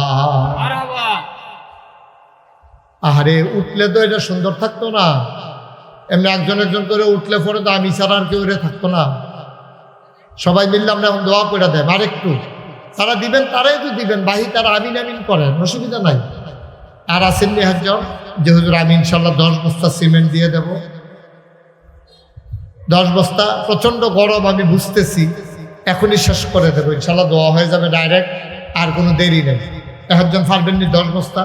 আরে উঠলে তো এটা সুন্দর থাকতো না, এমনি একজন একজন করে উঠলে পরে তো আমি ছাড়া আর কেউ থাকতো না। সবাই মিললে আমরা এখন দোয়া করে দেন, আর একটু তারা দিবেন, তারাই তো দিবেন, বাহি তারা আমিন আমিন করেন, অসুবিধা নাই। আর আসেন নি একজন যে হুজুর আমি ইনশাল্লাহ 10 বস্তা সিমেন্ট দিয়ে দেব। 10 বস্তা, প্রচন্ড গরম আমি বুঝতেছি, এখনই শেষ করে দেবো ইনশাল্লাহ, দোয়া হয়ে যাবে ডাইরেক্ট, আর কোনো দেরি নেই। একজন পারবেন নি 10 বস্তা?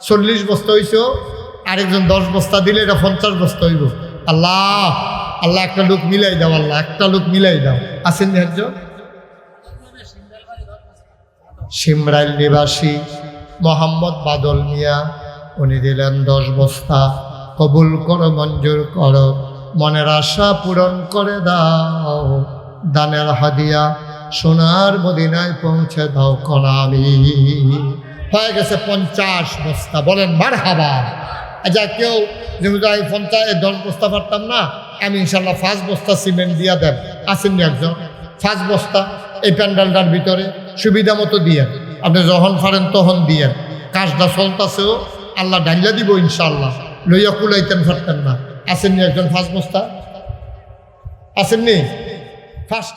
40 বস্তা হইছো, আরেকজন 10 বস্তা দিলে এটা 50 বস্তা হইব। আল্লাহ আল্লাহ একটা লোক মিলাই দাও, আল্লাহ একটা লোক মিলাই দাও। আসেন নি একজন? সিমরাইল নিবাসী মোহাম্মদ বাদল মিয়া, উনি দিলেন 10 বস্তা। কবুল করো, মঞ্জুর করো, মনের আশা পূরণ করে দাও, দানের হাদিয়া সোনার মদিনায় পৌঁছে দাও কোনামি। হয়ে গেছে 50 বস্তা। বলেন মারহাবা। আচ্ছা কেউ যে 10 বস্তা পারতাম না, আমি ইনশাল্লাহ 5 বস্তা সিমেন্ট দিয়া দেন। আসেননি একজন? 5 বস্তা এই প্যান্ডেলটার ভিতরে সুবিধা মতো দিয়ে, আপনি যখন পারেন তখন দিয়ে, কাজটা চলতেছেও, আল্লাহ ডাইলা দিব ইনশাল্লাহ, লইয়া কুলাইতেন পারতেন না। আসেননি একজন? 5 বস্তা আসেননি? 5টা